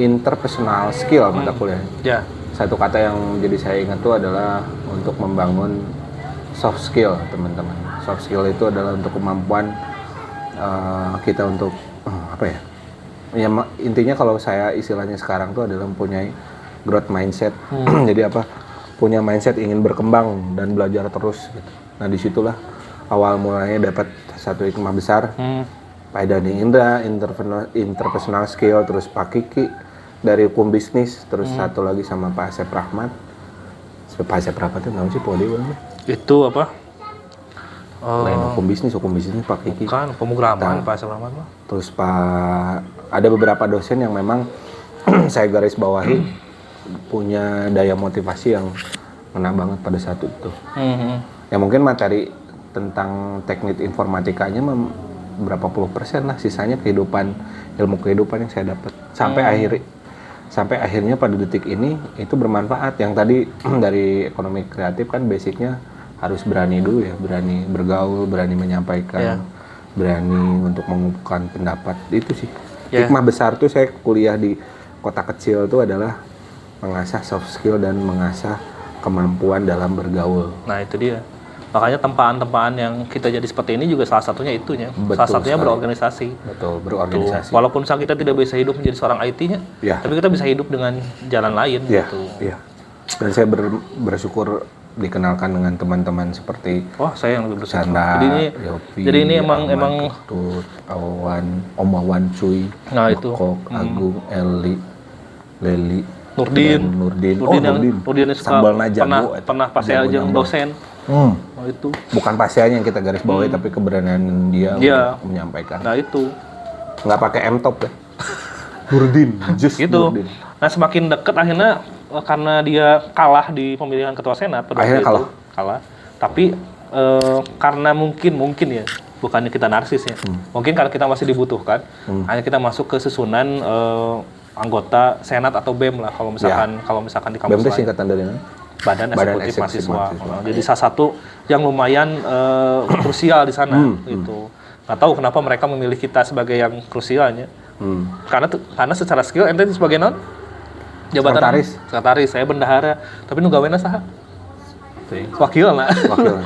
interpersonal skill mata kuliah. Ya. Satu kata yang jadi saya ingat itu adalah untuk membangun soft skill, teman-teman. Soft skill itu adalah untuk kemampuan kita untuk Ya intinya kalau saya istilahnya sekarang tuh adalah mempunyai growth mindset. Jadi punya mindset ingin berkembang dan belajar terus gitu. Nah disitulah awal mulanya dapat satu hikmah besar. Pak Dani Indra, interpersonal skill, terus Pak Kiki dari hukum bisnis, terus satu lagi sama Pak Asep Rahmat. Pak Asep Rahmat itu namanya sih Podi. Itu apa? Lain hukum bisnis Pak Kiki. Bukan, pemrograman Pak Asep Rahmat mah. Terus ada beberapa dosen yang memang saya garis bawahi punya daya motivasi yang ngena banget pada saat itu. Ya mungkin materi tentang teknik informatikanya berapa puluh persen lah, sisanya ilmu kehidupan yang saya dapat sampai akhirnya pada detik ini itu bermanfaat. Yang tadi dari ekonomi kreatif kan basicnya harus berani dulu ya, berani bergaul, berani menyampaikan, berani untuk mengungkapkan pendapat. Itu sih hikmah besar tuh saya kuliah di kota kecil itu adalah mengasah soft skill dan mengasah kemampuan dalam bergaul. Nah itu dia. Makanya tempaan-tempaan yang kita jadi seperti ini juga salah satunya itunya. Betul salah satunya sekali. Berorganisasi. Betul, berorganisasi. Walaupun misalnya kita tidak bisa hidup menjadi seorang IT-nya, tapi kita bisa hidup dengan jalan lain gitu. Iya. Dan saya bersyukur dikenalkan dengan teman-teman seperti saya yang lebih bersyukur. Canda, Yopi, jadi ini emang Ketut, Om Wawan Cuy, Kok, Agung, Eli, Leli, Nurdin. Nurdin yang suka pernah pas saya aja dosen. Itu bukan pasiennya yang kita garis bawahi, tapi keberanian dia untuk menyampaikan. Nah itu nggak pakai M-top ya. Nurdin, just gitu. Nurdin. Nah semakin dekat akhirnya karena dia kalah di pemilihan ketua senat pada akhirnya itu, kalah. Tapi karena mungkin ya, bukannya kita narsis ya, mungkin karena kita masih dibutuhkan, hanya kita masuk ke susunan anggota senat atau BEM lah kalau misalkan di kampus BEM itu lain. singkatan dari mana? Badan Eksekutif Mahasiswa. Jadi salah satu yang lumayan krusial di sana gitu. Nggak tahu kenapa mereka memilih kita sebagai yang krusialnya. Karena secara skill ente sebagai non jabatan sekretaris, saya bendahara, tapi nu gawena saha? Wakil lah.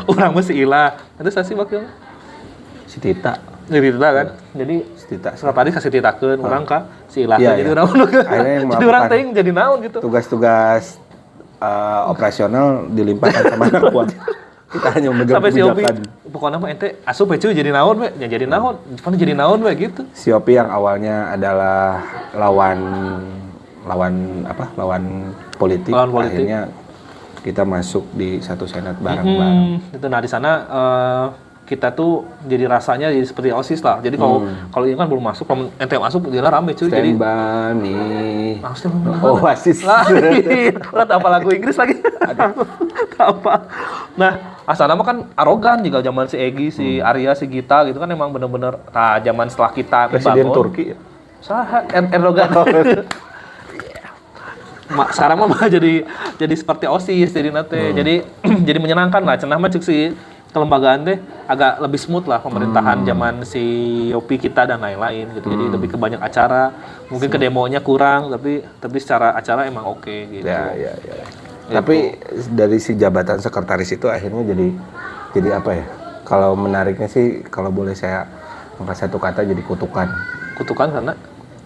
Orang mah si Ila. Itu saya si wakil. Si Tita. Jadi Tita kan. Jadi sekretaris kasih titakeun urang ka si Ila. Jadi urang jadi urang teuing jadi naon gitu. Tugas-tugas operasional dilimpahkan sama anak buah. Kita hanya memegang kebijakan. Pokoknya mah ente asup cuy jadi naon we, ya jadi naon. Cuman jadi naon we gitu. Si Opi yang awalnya adalah lawan politik. Akhirnya kita masuk di satu senat bareng-bareng. Itu nah di sana kita tuh jadi rasanya jadi seperti OSIS lah. Jadi kalau ini kan belum masuk, kalau ente masuk dia rame cuy. Jadi OSIS lah. Apa lagu Inggris lagi? Apa? Nah, asal nama kan arogan juga zaman si Egi, si Arya, si Gita gitu kan emang bener-bener zaman setelah kita Presiden Turki ya? Saha Erdogan. Sekarang mah jadi seperti OSIS jadi nate. Jadi menyenangkan lah cenah mah cek si kelembagaan teh agak lebih smooth lah pemerintahan zaman si Yopi kita dan lain-lain gitu. Jadi lebih ke banyak acara, mungkin ke demonya kurang tapi secara acara emang oke gitu. Ya. Tapi dari si jabatan sekretaris itu akhirnya jadi apa ya? Kalau menariknya sih kalau boleh saya angkat satu kata jadi kutukan. Kutukan karena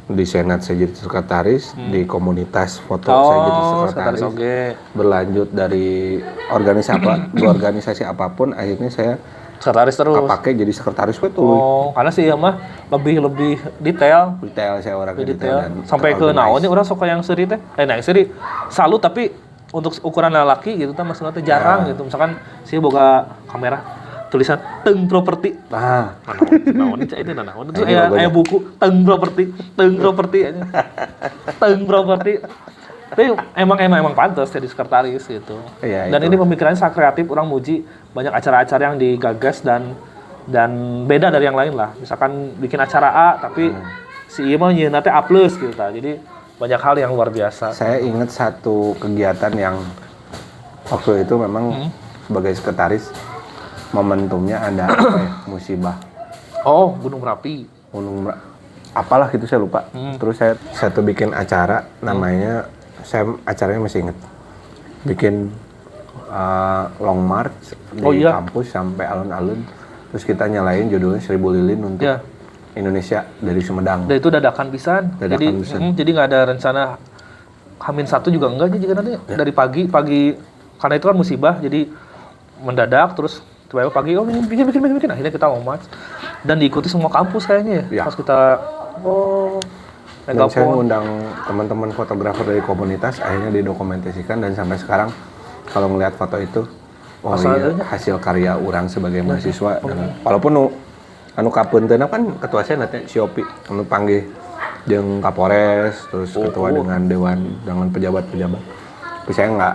di senat saya jadi sekretaris, di komunitas foto saya jadi sekretaris, berlanjut dari organisasi apapun akhirnya saya sekretaris terus kepake jadi sekretaris betul. Karena sih ya mah lebih detail saya orangnya detail dan sampai ke naonnya orang suka yang seri teh yang seri salut tapi untuk ukuran lelaki gitu maksudnya teh jarang gitu. Misalkan sih boga kamera tulisan teng properti. Naon itu aya buku teng properti aja. Teng properti. Tapi emang pantas jadi sekretaris gitu. Dan ini pemikirannya sangat kreatif, orang muji banyak acara-acara yang digagas dan beda dari yang lain lah. Misalkan bikin acara A tapi si ieu mah nyeuna teh A+ gitu ta. Jadi banyak hal yang luar biasa. Saya ingat satu kegiatan yang waktu itu memang sebagai sekretaris momentumnya ada musibah. Gunung Merapi. Apalah gitu saya lupa. Terus saya satu bikin acara namanya acaranya masih inget. Bikin long march di kampus sampai alun-alun. Terus kita nyalain judulnya 1000 Lilin untuk Indonesia dari Sumedang. Dan itu dadakan pisan. Jadi nggak ada rencana H-1 juga enggak jadi nanti dari pagi karena itu kan musibah jadi mendadak terus tiba-tiba pagi bikin akhirnya kita ngomat dan diikuti semua kampus kayaknya ya. Pas kita dan saya ngundang teman-teman fotografer dari komunitas akhirnya didokumentasikan dan sampai sekarang kalau ngelihat foto itu hasil karya orang sebagai mahasiswa dan walaupun anu kapunteuna kan ketua senat si Yopi anu panggih jeung Kapolres, terus ketua dengan dewan, dengan pejabat-pejabat. Tapi saya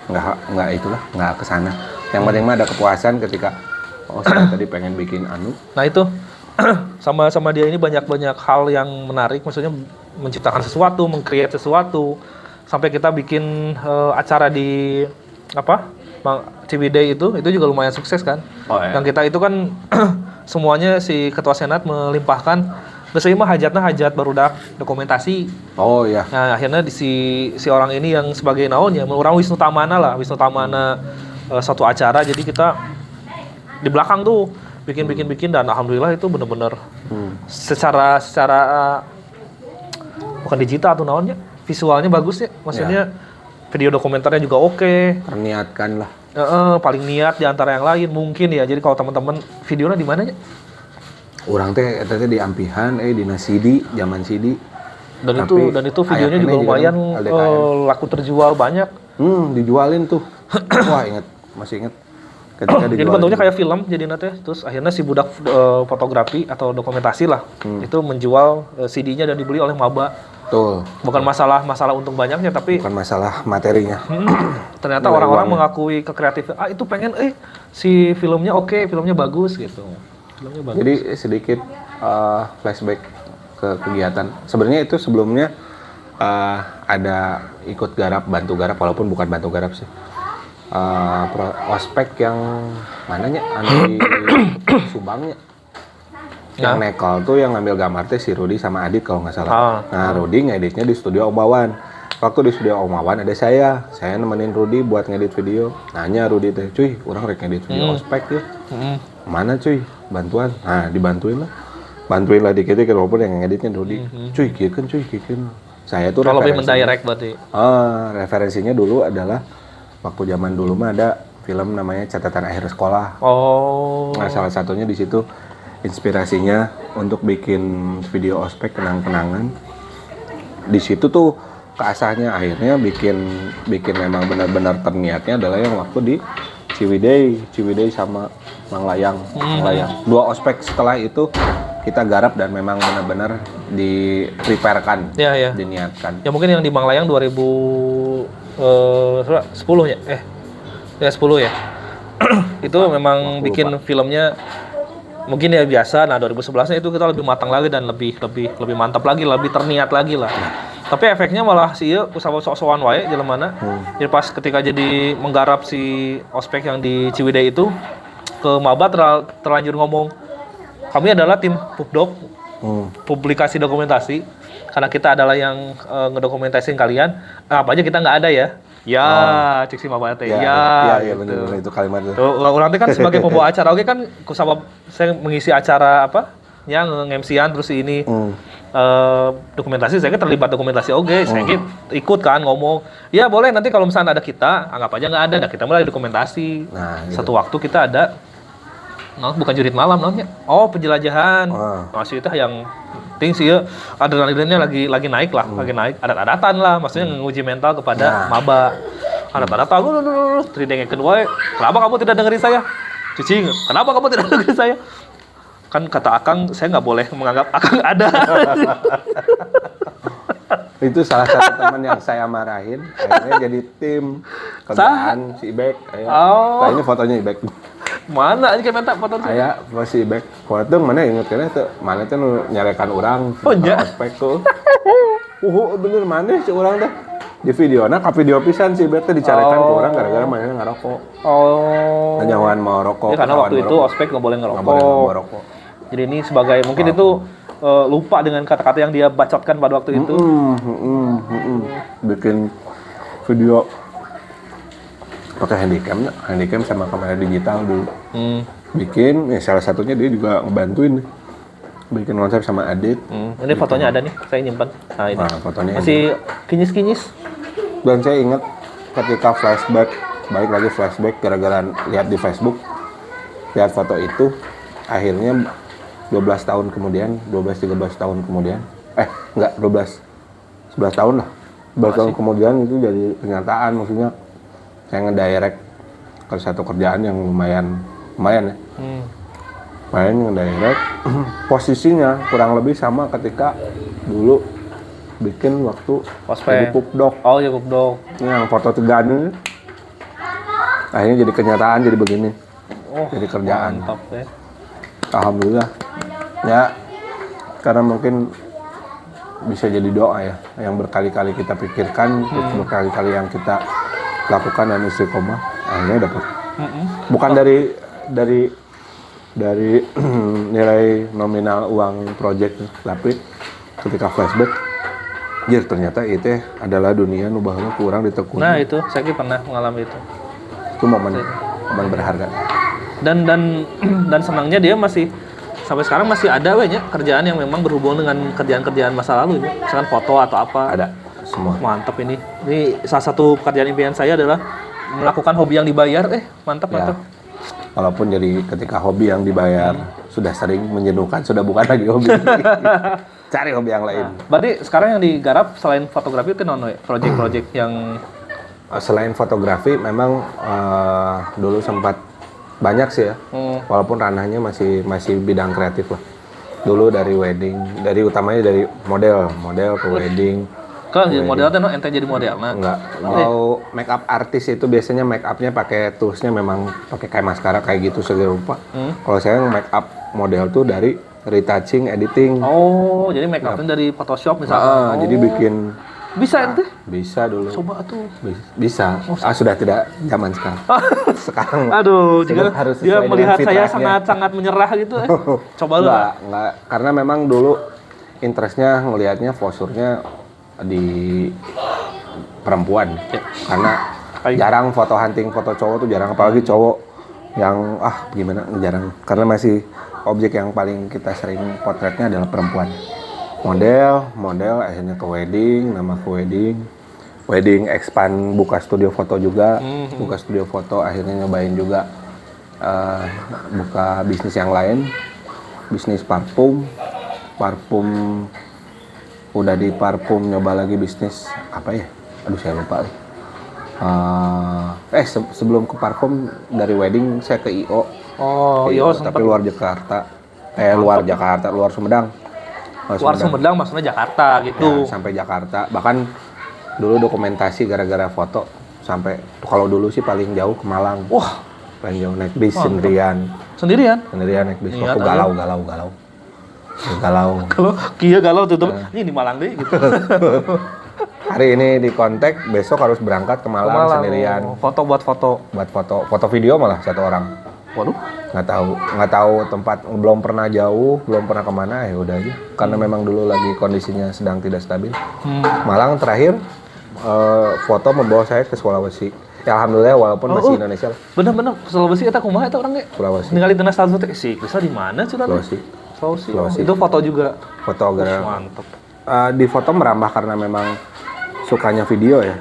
nggak itulah, nggak kesana. Yang penting mah ada kepuasan ketika saya tadi pengen bikin anu. Nah itu sama dia ini banyak hal yang menarik, maksudnya menciptakan sesuatu, meng-create sesuatu, sampai kita bikin acara di Ciwidey itu juga lumayan sukses kan. Yang kita itu kan semuanya si ketua senat melimpahkan biasanya mah hajat barudak dokumentasi. Oh iya. Nah akhirnya si orang ini yang sebagai naonnya, orang Wisnu Tamana satu acara, jadi kita di belakang tuh bikin dan alhamdulillah itu bener-bener secara bukan digital atau naonnya, visualnya bagus ya, maksudnya video dokumenternya juga oke. Terniatkan lah. Paling niat di antara yang lain mungkin ya. Jadi kalau teman-teman videonya di mananya? Orang teh di Ampihan, di CD, zaman CD. Dan itu videonya juga lumayan laku terjual banyak. Dijualin tuh. Wah, masih inget. Ketika dijualin. Jadi bentuknya kayak film jadi nanti. Terus akhirnya si budak fotografi atau dokumentasi lah itu menjual CD-nya dan dibeli oleh maba. Betul. Bukan masalah untung banyaknya, tapi bukan masalah materinya. Ternyata orang-orang mengakui kekreatifan. Itu pengen si filmnya oke, filmnya bagus gitu. Filmnya bagus. Jadi sedikit flashback ke kegiatan. Sebenarnya itu sebelumnya ada ikut bantu garap walaupun bukan bantu garap sih. Ospek yang mananya di Subangnya. Yang nekal tuh yang ngambil gambar teh si Rudy sama Adit kalau nggak salah. Nah Rudy ngeditnya di studio Om Wawan. Waktu di studio Om Wawan ada saya nemenin Rudy buat ngedit video. Nanya Rudy teh, cuy, orang rek ngedit video ospek ya. Mana cuy, bantuan? Nah dibantuin lah dikit-dikit walaupun yang ngeditnya Rudy. Cuy, kieukeun. Saya tuh kalau lebih mendirect berarti. Referensinya dulu adalah waktu zaman dulu mah ada film namanya Catatan Akhir Sekolah. Nah salah satunya di situ. Inspirasinya untuk bikin video ospek kenang-kenangan di situ tuh keasahnya akhirnya bikin memang benar-benar terniatnya adalah yang waktu di Ciwidey sama Manglayang. Dua ospek setelah itu kita garap dan memang benar-benar di-preparekan, diniatkan. Ya mungkin yang di Manglayang 2010 ya? 10 ya. Itu memang bikin filmnya mungkin ya biasa. Nah 2011-nya itu kita lebih matang lagi dan lebih mantap lagi, lebih terniat lagi lah. Tapi efeknya malah sih ya usaha sok-sokan wae jalan mana. Jadi pas ketika jadi menggarap si ospek yang di Ciwidey itu ke maba terlanjur ngomong kami adalah tim Pupdok, publikasi dokumentasi, karena kita adalah yang ngedokumentasiin kalian. Apa aja kita nggak ada ya. Cik si maba teh. Iya benar itu kalimat itu. Orang teh kan sebagai pembawa acara oke kan kusabab saya mengisi acara yang nge-MC-an terus ini dokumentasi, saya terlibat dokumentasi saya ikut kan ngomong. Ya boleh nanti kalau misalnya ada kita, anggap aja nggak ada. Nah kita mulai dokumentasi. Nah, gitu. Satu waktu kita ada bukan jurit malam namanya. Penjelajahan. Masih itu yang penting sih ya, adrenalinnya lagi naik lah, lagi naik, adat-adatan lah, maksudnya nguji mental kepada maba. Adat-adatan, tridengkeun wae. Kenapa kamu tidak dengerin saya? Cicing, kenapa kamu tidak dengerin saya? Kan kata Akang, saya nggak boleh menganggap Akang ada. Itu salah satu teman yang saya marahin, akhirnya jadi tim kerjaan si Ibek. Nah, ini fotonya Ibek. Mana ini kayak minta foto tuh? Aya si Ibek. Foto mana inget kena tuh? Mana tuh nyarekan orang ospek tuh. Bener mana si orang teh? Di videona ka video pisan si Ibek teh dicarekan ke orang gara-gara mana ngarokok. Nyawan mau rokok. Ya, karena waktu itu ospek nggak boleh ngerokok. Jadi ini sebagai mungkin itu lupa dengan kata-kata yang dia bacotkan pada waktu itu. Bikin video pakai handycam sama kamera digital dulu. Bikin, salah satunya dia juga ngebantuin bikin konsep sama Adit. Ini fotonya ada nih, saya nyimpan. Nah ini fotonya masih kinyis-kinyis. Dan saya ingat ketika balik lagi flashback gara-gara lihat di Facebook, lihat foto itu, akhirnya 12-13 tahun kemudian, 11 tahun lah. 11 tahun kemudian itu jadi kenyataan, maksudnya saya ngedirect ke satu kerjaan yang lumayan ya. Lumayan ngedirect. Posisinya kurang lebih sama ketika dulu bikin waktu Ospek. jadi pupdok. Oh ya Pupdok. Ini yang foto tegan. Akhirnya jadi kenyataan, jadi begini. Oh, Jadi kerjaan. mantap ya. Alhamdulillah. Ya, karena mungkin bisa jadi doa ya, yang berkali-kali kita pikirkan, terus berkali-kali yang kita lakukan dan istiqomah, akhirnya dapat. Bukan dari nilai nominal uang project, tapi ketika flashback, jir ternyata itu adalah dunia nu baheula kurang ditekuni. Nah itu, saya pernah mengalami itu. Itu momen berharga. Dan senangnya dia masih sampai sekarang masih ada nya kerjaan yang memang berhubungan dengan kerjaan-kerjaan masa lalu ya. Misalkan foto atau apa. Ada semua. Mantap ini. Ini salah satu pekerjaan impian saya adalah melakukan hobi yang dibayar. Mantap, Ya. mantap. Walaupun jadi ketika hobi yang dibayar sudah sering menjenuhkan, sudah bukan lagi hobi. Cari hobi yang lain. Berarti sekarang yang digarap selain fotografi itu non project-project yang Selain fotografi, memang dulu sempat banyak sih ya. Walaupun ranahnya masih bidang kreatif lah. Dulu dari wedding, utamanya dari model ke wedding. kan jadi model teh ente jadi model. Nah, Enggak. Kalau make up artis itu biasanya make upnya pakai toolsnya memang pakai kayak maskara kayak gitu segala rupa. Kalau saya make up model tuh dari retouching, editing. oh, jadi make up-nya dari Photoshop misalnya. Jadi bikin Bisa ente? bisa dulu. Coba tuh. Bisa. Sudah tidak zaman sekarang. Sekarang Aduh, jika harus dia sesuai dengan melihat saya fitrahnya. sangat menyerah gitu. Coba lu. Enggak, karena memang dulu interestnya ngelihatnya posurnya di perempuan. Karena jarang foto hunting foto cowok tuh jarang, apalagi cowok yang gimana jarang. Karena masih objek yang paling kita sering potretnya adalah perempuan. Model akhirnya ke wedding expand, buka studio foto juga. Buka studio foto akhirnya nyobain juga buka bisnis yang lain, bisnis parfum udah di parfum, nyoba lagi bisnis apa ya, aduh saya lupa sebelum ke parfum dari wedding saya ke IO. Tapi luar Sumedang. Luar Sumedang maksudnya Jakarta gitu. Ya, sampai Jakarta, bahkan dulu dokumentasi gara-gara foto sampai, kalau dulu sih paling jauh ke Malang. Wah, paling jauh naik bis sendirian naik bis. Waktu galau. Kalau kia galau tutup, ini di Malang deh gitu. Hari ini di kontak, besok harus berangkat ke Malang sendirian. Buat Foto video malah satu orang. Waduh, nggak tahu tempat, belum pernah jauh, belum pernah kemana, ya udah aja. Karena memang dulu lagi kondisinya sedang tidak stabil. Malang terakhir foto membawa saya ke Sulawesi. Ya alhamdulillah walaupun masih Indonesia lah. Bener Sulawesi eta kumaha eta urang ge? Sulawesi. Ningali dina status teh si Krisa di mana cenah? Sulawesi. Itu foto juga. Fotografer. Mantap. Di foto merambah karena memang sukanya video ya.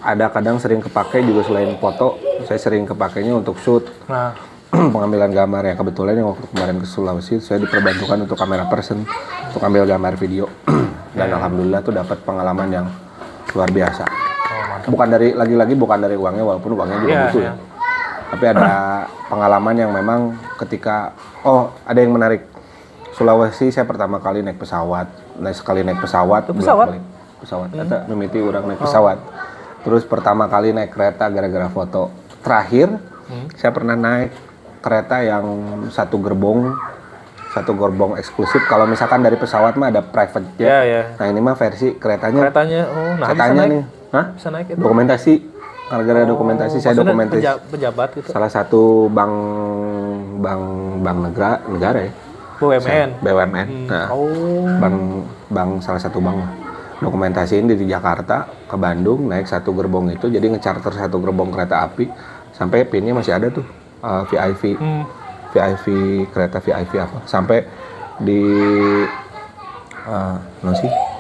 Ada kadang sering kepake juga selain foto, saya sering kepakainya untuk shoot. Nah, pengambilan gambar ya, kebetulan yang waktu kemarin ke Sulawesi saya diperbantukan untuk kamera person untuk ambil gambar video. Dan alhamdulillah tuh dapat pengalaman yang luar biasa. Bukan dari uangnya, walaupun uangnya juga butuh ya. Tapi ada pengalaman yang memang ketika ada yang menarik. Sulawesi saya pertama kali naik pesawat. Eta mimiti orang naik pesawat. Terus pertama kali naik kereta gara-gara foto. Terakhir saya pernah naik kereta yang satu gerbong eksklusif. Kalau misalkan dari pesawat mah ada private jet. Nah ini mah versi keretanya. Saya tanya nih, bisa naik itu. Dokumentasi. Gara-gara dokumentasi, saya dokumentasi. Pejabat gitu. Salah satu bank negara ya. BUMN. Nah, bank salah satu bank. Dokumentasiin di Jakarta ke Bandung, naik satu gerbong itu, jadi ngecharter satu gerbong kereta api sampai pinnya masih ada tuh. VIP kereta VIP apa sampai di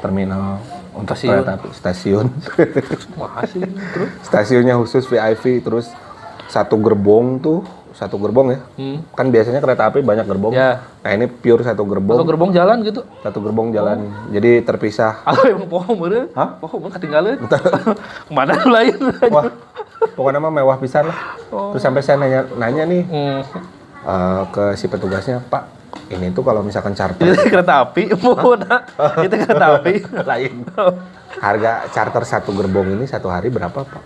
terminal untuk kereta api, stasiun. Stasiunnya khusus VIP, terus satu gerbong ya. Kan biasanya kereta api banyak gerbong. Nah ini pure satu gerbong. Satu gerbong jalan gitu. Satu gerbong jalan. Jadi terpisah. Emang pohon bener? Pohon ketinggalan. Kemana lain? Wah, pokoknya mah mewah pisan lah. Terus sampai saya nanya nih ke si petugasnya, Pak, ini tuh kalau misalkan charter Ini kereta api, itu kereta api. lain. Harga charter satu gerbong ini satu hari berapa Pak?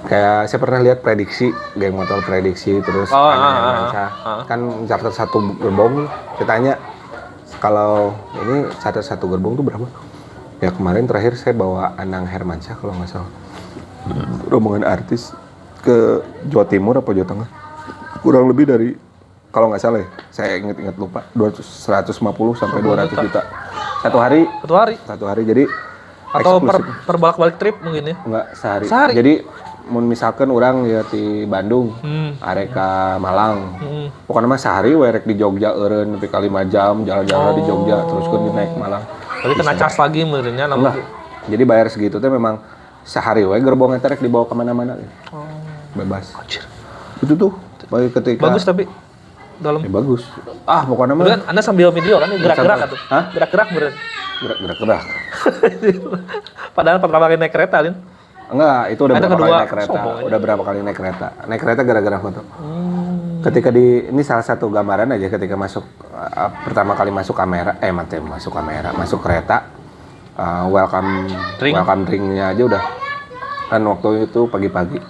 Kayak saya pernah lihat prediksi, geng motor prediksi terus kan charter satu gerbong saya tanya kalau ini charter satu gerbong tuh berapa? Ya kemarin terakhir saya bawa Anang Hermansyah kalau nggak salah rombongan artis ke Jawa Timur apa Jawa Tengah kurang lebih dari kalau nggak salah ya, saya inget lupa 150 sampai 200 juta satu hari jadi atau per balik trip mungkin ya? Enggak, sehari. Jadi misalkan orang ya di Bandung, arek ka Malang. Pokoknya mah sehari werek di Jogja eureun nepi ka 5 jam jalan-jalan di Jogja terus ke naik Malang. Tapi kena cas lagi meureunnya Enggak. Jadi bayar segitu teh memang sehari we gerbong eta rek dibawa ke mana-mana. Bebas. Anjir. Itu tuh bagi ketika bagus tapi dalam bagus. Pokoknya mah kan Anda sambil video kan gerak-gerak atuh. Gerak-gerak bener. Gerak-gerak. Padahal pertama kali naik kereta, Lin. Enggak, itu udah berapa kali naik kereta. Sombong Udah berapa kali naik kereta. Naik kereta gara-gara foto. Ketika ini salah satu gambaran aja ketika masuk pertama kali masuk kereta. Welcome drinknya aja udah kan waktu itu pagi-pagi.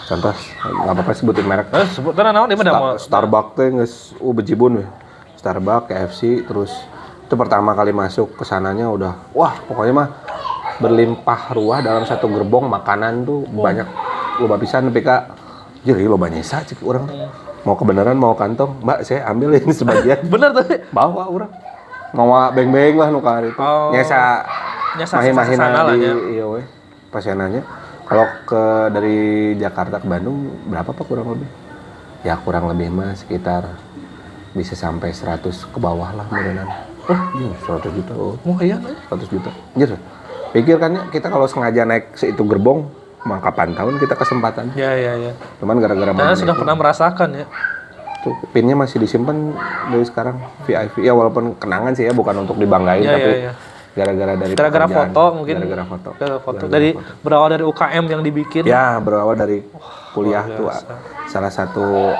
Contoh, nggak apa-apa sebutin merek. Sebutan naon di mana? Starbucks teh geus bejibun we. Starbucks, KFC, terus itu pertama kali masuk ke sananya udah wah pokoknya mah berlimpah ruah dalam satu gerbong makanan tuh banyak loba pisan nepi ka jadi loba nyesa cik urang mau kebenaran mau kantong Mbak saya ambil ini sebagian bener tuh bawa urang ngawa beng-beng lah nu ka itu nyesa mahin-mahinan di iya we pasienanya kalau dari Jakarta ke Bandung berapa Pak kurang lebih ya kurang lebih mah sekitar bisa sampai 100 ke bawah lah beneran. Iya 100 juta. Iya 100 juta. Iya. Pikir kan kita kalau sengaja naik itu gerbong, mah kapan tahun kita kesempatan. Iya. Cuman gara-gara Anda sudah pernah merasakan ya. Tuh pinnya masih disimpan dari sekarang VIP. Ya walaupun kenangan sih ya bukan untuk dibanggain tapi gara-gara foto mungkin. Gara-gara foto. Dari berawal dari UKM yang dibikin. Ya, berawal dari kuliah tuh salah satu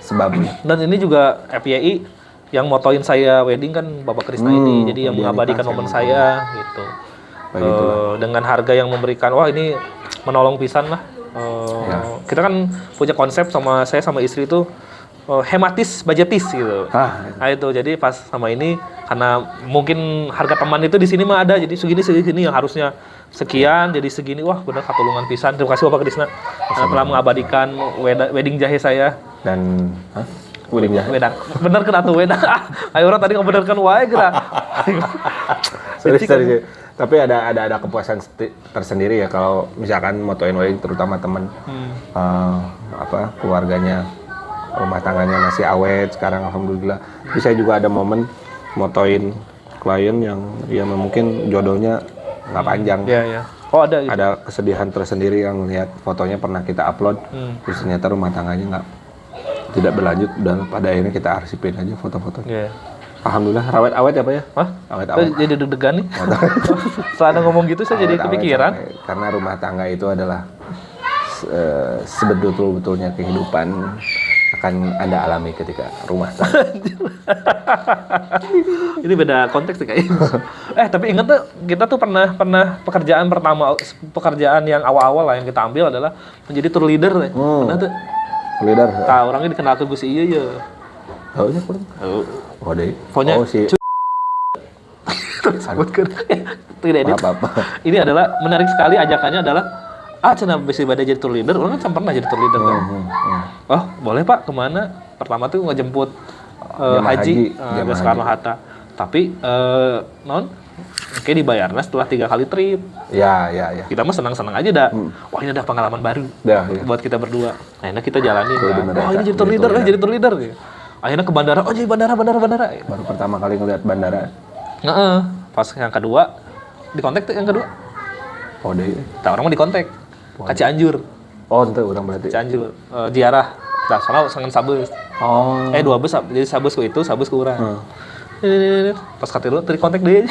sebabnya. Dan ini juga FYI yang motoin saya wedding kan Bapak Krisna ini, jadi yang mengabadikan momen saya gitu. Dengan harga yang memberikan, wah ini menolong pisan lah. Kita kan punya konsep saya sama istri itu hematis, budgetis gitu. Nah itu jadi pas sama ini karena mungkin harga teman itu di sini mah ada, jadi segini yang harusnya sekian jadi segini, wah benar katulungan pisan. Terima kasih Bapak Krisna telah mengabadikan wedding jahe saya dan wedding jahe. Bener kan atuh wedang. Ayo orang tadi ngebenerkan wae gerak. Serius. Tapi ada kepuasan tersendiri ya kalau misalkan motoin wedding terutama teman keluarganya rumah tangganya masih awet sekarang alhamdulillah. Tapi saya juga ada momen motoin klien yang ya mungkin jodohnya nggak panjang. Iya. Oh ada gitu. Ada kesedihan tersendiri yang lihat fotonya pernah kita upload, terus ternyata rumah tangganya tidak berlanjut dan pada akhirnya kita arsipin aja foto-fotonya. Yeah. Alhamdulillah awet ya Pak ya? Awet. Jadi deg-degan nih. Setelah ngomong gitu saya jadi kepikiran. Karena rumah tangga itu adalah sebetul-betulnya kehidupan akan Anda alami ketika rumah tangga. Ini beda konteks sih kayaknya. Tapi ingat tuh kita tuh pernah pekerjaan yang awal-awal lah yang kita ambil adalah menjadi tour leader. Pernah tuh. Leader. Orangnya dikenal ke Gus iya ya. Tahunya kurang. Oh deh. Pokoknya si sebutkan. Tidak edit. Apa-apa. Ini adalah menarik sekali ajakannya adalah cenah besi badai jadi tour leader. Orang kan pernah jadi tour leader kan. Oh, boleh Pak, kemana? Pertama tuh ngejemput haji ke Soekarno-Hatta. Tapi kayak dibayarnya setelah 3 kali trip. Ya. Kita mah senang-senang aja dah. Wah ini ada pengalaman baru buat kita berdua. Akhirnya kita jalanin kan. Wah ini jadi tour leader, Akhirnya ke bandara. Oh jadi bandara. Baru pertama kali ngeliat bandara. Pas yang kedua di kontak tuh yang kedua. Oh deh. Orang mah di kontak. Ka Cianjur. Oh ente orang berarti. Cianjur. Ziarah. Nah soalnya sangen sabus. 2 bus jadi sabus ku itu, sabus ku urang. Pas katilu tadi kontak dia.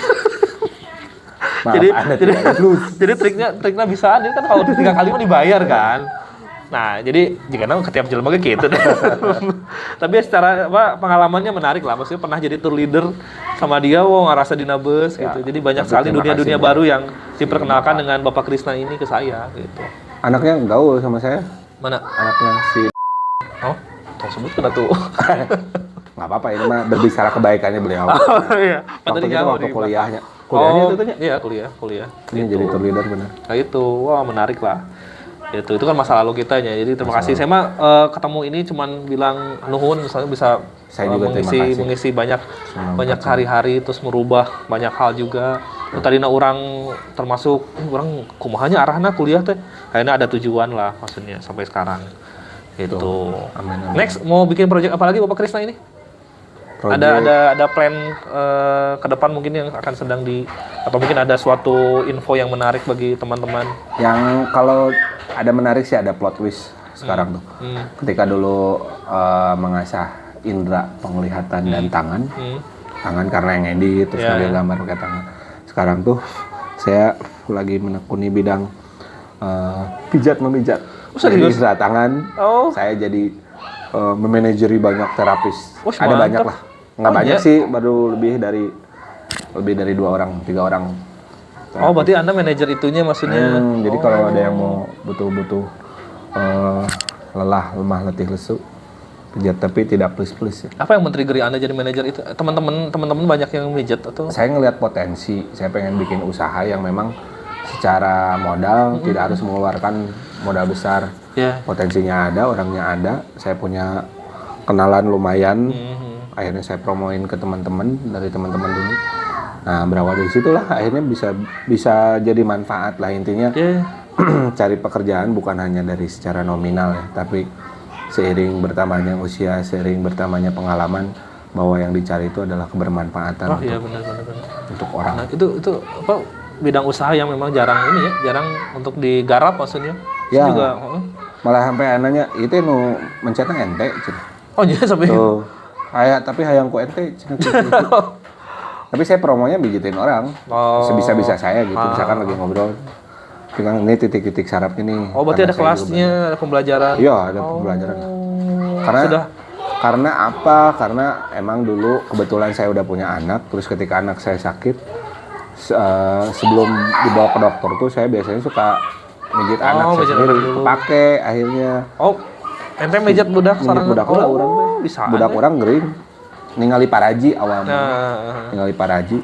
jadi triknya bisaan ini kan kalau 3 kali mah dibayar kan. Nah, jadi jika ketiap jelema ge gitu deh. Tapi secara pengalamannya menarik lah. Maksudnya pernah jadi tour leader sama dia, ngerasa dina bus gitu. Jadi banyak sekali dunia-dunia baru yang diperkenalkan dengan Bapak Krisna ini ke saya gitu. Anaknya gaul sama saya. Mana? Anaknya si Oh, tolong sebut kan tuh. Nggak apa-apa, ini mah berbicara kebaikannya beliau. Oh iya. Waktu itu waktu kuliahnya. Kuliahnya itu tuh. Iya, kuliah. Ini jadi tour leader benar. Nah itu, menarik lah. Itu kan masa lalu kita ya. Jadi terima kasih. Saya mah ketemu ini cuman bilang nuhun, misalnya bisa saya juga mengisi banyak hari-hari, terus merubah banyak hal juga. Tadinya orang termasuk orang kumahanya arahna kuliah teh. Kayaknya ada tujuan lah maksudnya sampai sekarang. Gitu. Amin. Next mau bikin project apa lagi Bapak Krisna ini? Ada plan ke depan mungkin yang akan sedang atau mungkin ada suatu info yang menarik bagi teman-teman? Yang kalau ada menarik sih ada plot twist sekarang tuh. Ketika dulu mengasah indera penglihatan dan tangan karena yang edit terus ngambil gambar pakai tangan. Sekarang tuh saya lagi menekuni bidang memijat. Jadi istirahat tangan. Saya jadi memanajeri banyak terapis. Ada banyak lah. Nggak banyak sih, baru lebih dari 2 orang, 3 orang. Oh, berarti Anda manajer itunya maksudnya. Jadi kalau ada yang mau butuh lemah, letih, lesu, pijat tapi tidak plus-plus ya. Apa yang men-triggeri Anda jadi manajer itu? Teman-teman banyak yang pijat atau? Saya ngelihat potensi, saya pengen bikin usaha yang memang secara modal tidak harus mengeluarkan modal besar. Potensinya ada, orangnya ada, saya punya kenalan lumayan. Akhirnya saya promoin ke teman-teman dari teman-teman dulu. Nah, berawal dari situlah akhirnya bisa jadi manfaat lah intinya. Cari pekerjaan bukan hanya dari secara nominal ya, tapi seiring bertambahnya usia, seiring bertambahnya pengalaman bahwa yang dicari itu adalah kebermanfaatan untuk orang. Nah, itu apa bidang usaha yang memang jarang untuk digarap maksudnya. Ya. Juga, malah sampai anaknya itu mencetnya ente. Oh iya sampai. Tuh. Tapi hayangku ente. Tapi saya promonya bijitin orang. Sebisa-bisa saya gitu. Misalkan lagi ngobrol. Bilang ini titik-titik saraf ini. Oh berarti ada kelasnya, ada pembelajaran. Iya, ada pembelajaran. Karena apa? Karena emang dulu kebetulan saya udah punya anak. Terus ketika anak saya sakit, sebelum dibawa ke dokter tuh saya biasanya suka mijit anak saya sendiri. Pakai akhirnya. Ente mijat budak sarang. Budak orang bisa. Budak orang gering. Ningali paraji awalnya. Ningali paraji.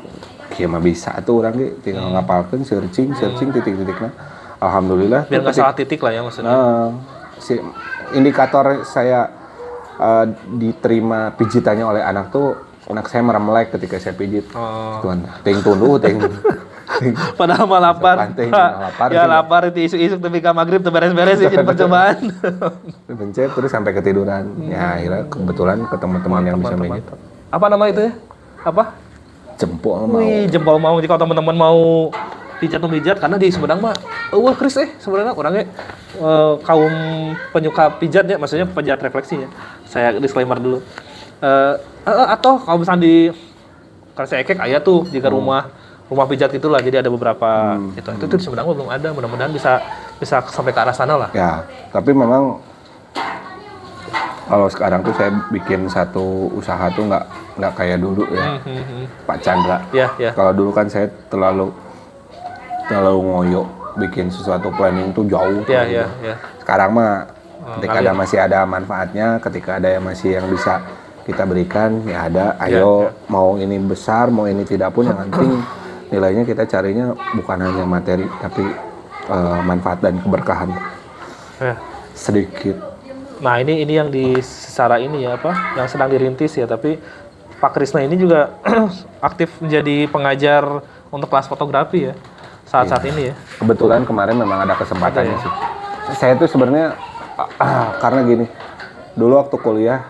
Kieu mah bisa tuh orang ge tinggal ngapalkeun searching titik-titikna. Alhamdulillah. Biar enggak salah titik lah ya maksudnya. Si indikator saya diterima pijitannya oleh anak tuh anak saya meremelek ketika saya pijit. Tuan, ting tunduh ting. Padahal mah lapar. Ya lapar itu isu-isu tapi ka magrib teu beres-beres sih jadi percobaan. Pencet terus sampai ketiduran. Ya akhirnya kebetulan ketemu teman yang bisa mijit. Apa nama itu ya? Apa? Jempol mau. Jempol mau. Jika teman-teman mau pijat karena di Sumedang mah Chris sebenarnya orangnya kaum penyuka pijatnya, maksudnya pijat refleksinya. Saya disclaimer dulu. Atau kalau misalnya di Karsa Ekek aya tuh jika rumah pijat itulah, jadi ada beberapa itu di Sumedang belum ada, mudah-mudahan bisa sampai ke arah sana lah. Ya, tapi memang kalau sekarang tuh saya bikin satu usaha tuh nggak kayak dulu ya, Pak Chandra. Kalau dulu kan saya terlalu ngoyo bikin sesuatu planning tuh jauh. Sekarang mah ketika masih ada manfaatnya, ketika ada yang masih yang bisa kita berikan ya ada. Ayo mau ini besar mau ini tidak pun yang penting nilainya kita carinya bukan hanya materi tapi manfaat dan keberkahan sedikit. Nah ini yang secara ini ya yang sedang dirintis ya, tapi Pak Krisna ini juga aktif menjadi pengajar untuk kelas fotografi ya saat ini ya. Kebetulan kemarin memang ada kesempatannya sih. Saya tuh sebenarnya karena gini, dulu waktu kuliah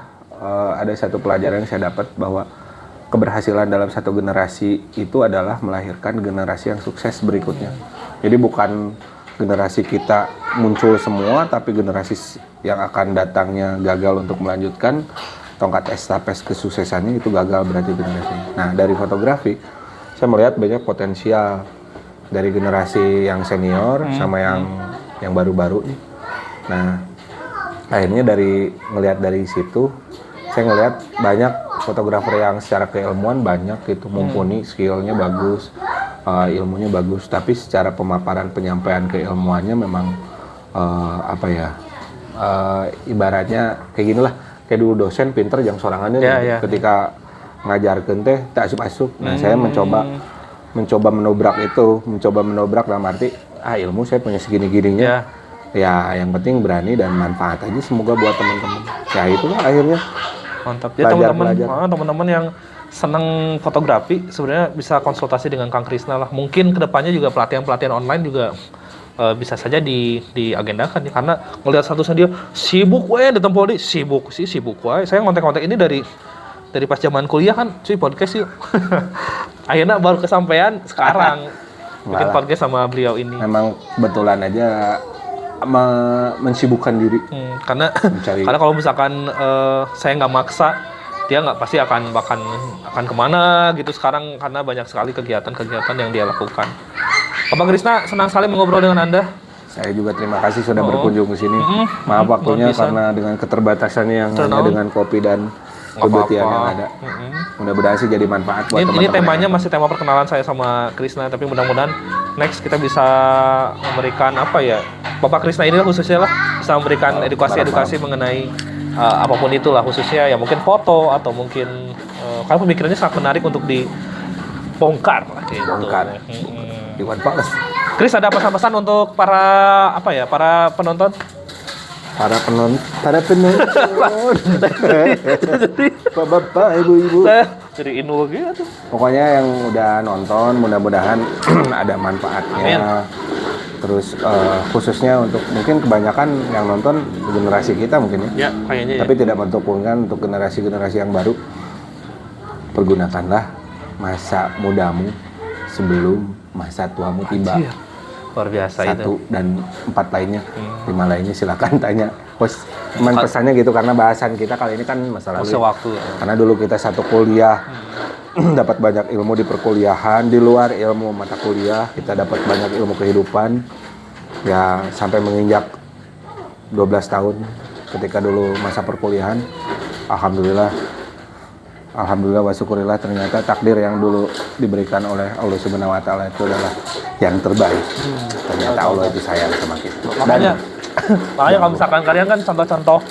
ada satu pelajaran yang saya dapat bahwa keberhasilan dalam satu generasi itu adalah melahirkan generasi yang sukses berikutnya. Jadi bukan generasi kita muncul semua, tapi generasi yang akan datangnya gagal untuk melanjutkan tongkat estafet kesuksesannya itu gagal berarti generasinya. Nah dari fotografi saya melihat banyak potensial dari generasi yang senior sama yang baru-baru nih. Nah akhirnya ngelihat dari situ saya ngelihat banyak fotografer yang secara keilmuan banyak gitu mumpuni, skillnya bagus, ilmunya bagus, tapi secara pemaparan penyampaian keilmuannya memang ibaratnya kayak gini lah, kayak dulu dosen pinter yang sorangannya ketika ngajarkeun teh tak asup-asup. Nah, saya mencoba menobrak dalam arti ilmu saya punya segini-gininya. Ya, yang penting berani dan manfaat aja semoga buat teman-teman. Ya itulah akhirnya. Mantap. Ya teman-teman yang senang fotografi sebenarnya bisa konsultasi dengan Kang Krisna lah. Mungkin kedepannya juga pelatihan online juga bisa saja diagendakan ya, karena ngelihat statusnya dia sibuk di tempat sibuk wae. Saya ngontek-ngontek ini dari pas zaman kuliah kan, cuy podcast yuk. Akhirnya baru kesampaian sekarang bikin podcast sama beliau ini. Memang kebetulan aja mensibukkan diri. Karena kalau misalkan saya nggak maksa, dia nggak pasti akan kemana gitu sekarang, karena banyak sekali kegiatan yang dia lakukan. Bapak Krisna, senang sekali mengobrol dengan Anda. Saya juga terima kasih sudah berkunjung ke sini. Maaf waktunya karena dengan keterbatasannya yang hanya dengan kopi dan kebutuhan yang ada. Mudah-mudahan sih jadi manfaat buat teman-teman. Ini temanya masih tema perkenalan saya sama Krisna, tapi mudah-mudahan next kita bisa memberikan Bapak Krisna inilah khususnya lah bisa memberikan edukasi mengenai apapun itulah, khususnya ya mungkin foto atau mungkin karena pemikirannya sangat menarik untuk dibongkar gitu. Iwan Fals. Kris, ada pesan-pesan untuk para penonton? Para penonton. Bapak, ibu-ibu. Jadi inu gitu. Pokoknya yang udah nonton mudah-mudahan ada manfaatnya. Terus khususnya untuk mungkin kebanyakan yang nonton generasi kita mungkin ya. Ya, kayaknya Tapi tidak mentopunkan untuk generasi-generasi yang baru. Pergunakanlah masa mudamu sebelum masa tuamu tiba. Luar biasa 1 dan 4 lainnya. 5 lainnya silakan tanya. Cuman pesannya gitu karena bahasan kita kali ini kan masa lalu. Waktu. Karena dulu kita satu kuliah dapat banyak ilmu di perkuliahan, di luar ilmu mata kuliah kita dapat banyak ilmu kehidupan. Ya sampai menginjak 12 tahun ketika dulu masa perkuliahan. Alhamdulillah wa syukurillah, ternyata takdir yang dulu diberikan oleh Allah Subhanahu wa taala itu adalah yang terbaik. Ternyata Allah itu sayang sama kita. Makanya kalau misalkan kalian kan contoh-contoh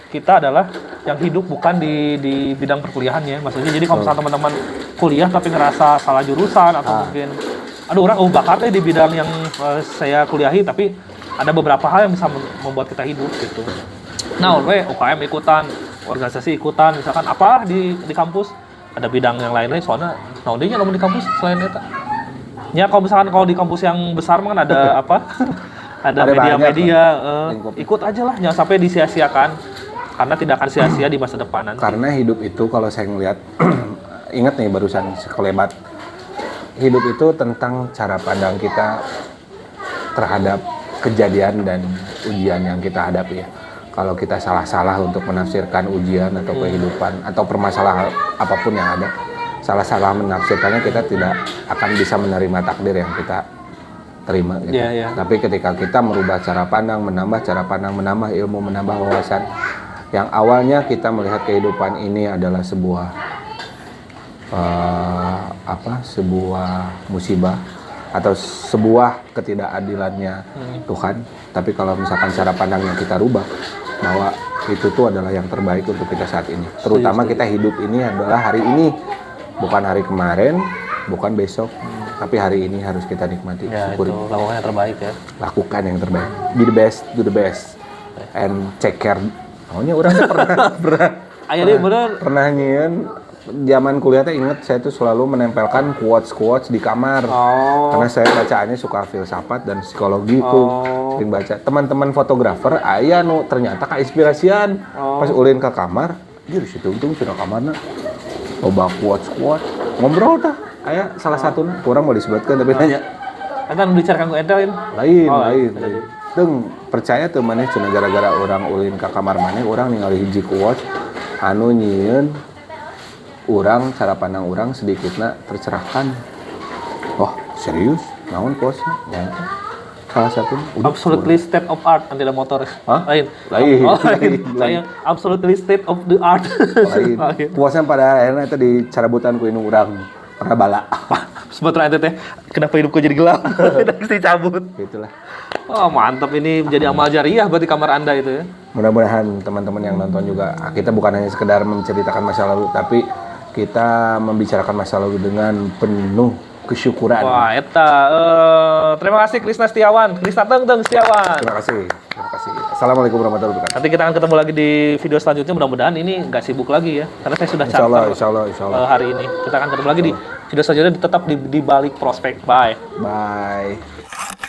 kita adalah yang hidup bukan di bidang perkuliahan ya. Maksudnya jadi kalau misalkan teman-teman kuliah tapi ngerasa salah jurusan atau mungkin orang bakatnya di bidang yang saya kuliahi, tapi ada beberapa hal yang bisa membuat kita hidup gitu. Nah, UKM ikutan, organisasi ikutan, misalkan apa di kampus, ada bidang yang lain-lain, soalnya naudenya di kampus selain itu. Ya kalau misalkan di kampus yang besar kan ada ada media-media, ikut aja lah, jangan sampai disia-siakan, karena tidak akan sia-sia di masa depan nanti. Karena hidup itu kalau saya ngelihat, ingat nih barusan sekelebat, hidup itu tentang cara pandang kita terhadap kejadian dan ujian yang kita hadapi ya. Kalau kita salah-salah untuk menafsirkan ujian atau kehidupan atau permasalahan apapun yang ada, salah-salah menafsirkannya, kita tidak akan bisa menerima takdir yang kita terima gitu. Tapi ketika kita merubah cara pandang, menambah ilmu, menambah wawasan, yang awalnya kita melihat kehidupan ini adalah sebuah musibah atau sebuah ketidakadilannya Tuhan. Tapi kalau misalkan cara pandangnya kita rubah, bahwa itu tuh adalah yang terbaik untuk kita saat ini. Terutama kita hidup ini adalah hari ini, bukan hari kemarin, bukan besok, tapi hari ini harus kita nikmati. Syukuri. Itu lakukan yang terbaik ya. Lakukan yang terbaik. Be the best, do the best, and take care. Pokoknya orang pernah nyieun zaman kuliah teh, inget saya tuh selalu menempelkan quotes di kamar. Karena saya bacaannya suka filsafat dan psikologi tuh. Sering baca. Teman-teman fotografer aya nu ternyata kainspirasian. Pas ulin ke kamar, jadi situ cenah kamarna loba quotes ngobrol tah. Aya salah satuna, kurang mau disebutkan tapi nanya. Eta nu dicarkan ku Entel Lain. Teng percaya tuh maneh cenah gara-gara orang ulin ke kamar maneh, orang ningali hiji quotes anu nyieun urang, cara pandang urang sedikitna tercerahkan. Wah, serius? Naon quotesnya? Ya. salah satu. Absolutely state of art antara motor. Hah? Lain. Lain. Oh, lain. Lain. Absolutely state of the art. Lain. Puasnya pada akhirnya itu di carabutan ku ini urang pernah bala. Sebetulnya ente teh kenapa hidupku jadi gelap? Dari cabut. Itulah. Oh, mantap, ini menjadi amal jariah berarti kamar Anda itu ya. Mudah-mudahan teman-teman yang nonton juga, kita bukan hanya sekedar menceritakan masa lalu, tapi kita membicarakan masa lalu dengan penuh kesyukuran. Wah, eta terima kasih Krisna Setiawan. Krisna Teng Setiawan. Terima kasih. Terima kasih. Assalamualaikum warahmatullahi wabarakatuh. Nanti kita akan ketemu lagi di video selanjutnya. Mudah-mudahan ini nggak sibuk lagi ya, karena saya sudah Insya Allah. hari ini. Kita akan ketemu lagi di video selanjutnya, tetap di balik prospek. Bye. Bye.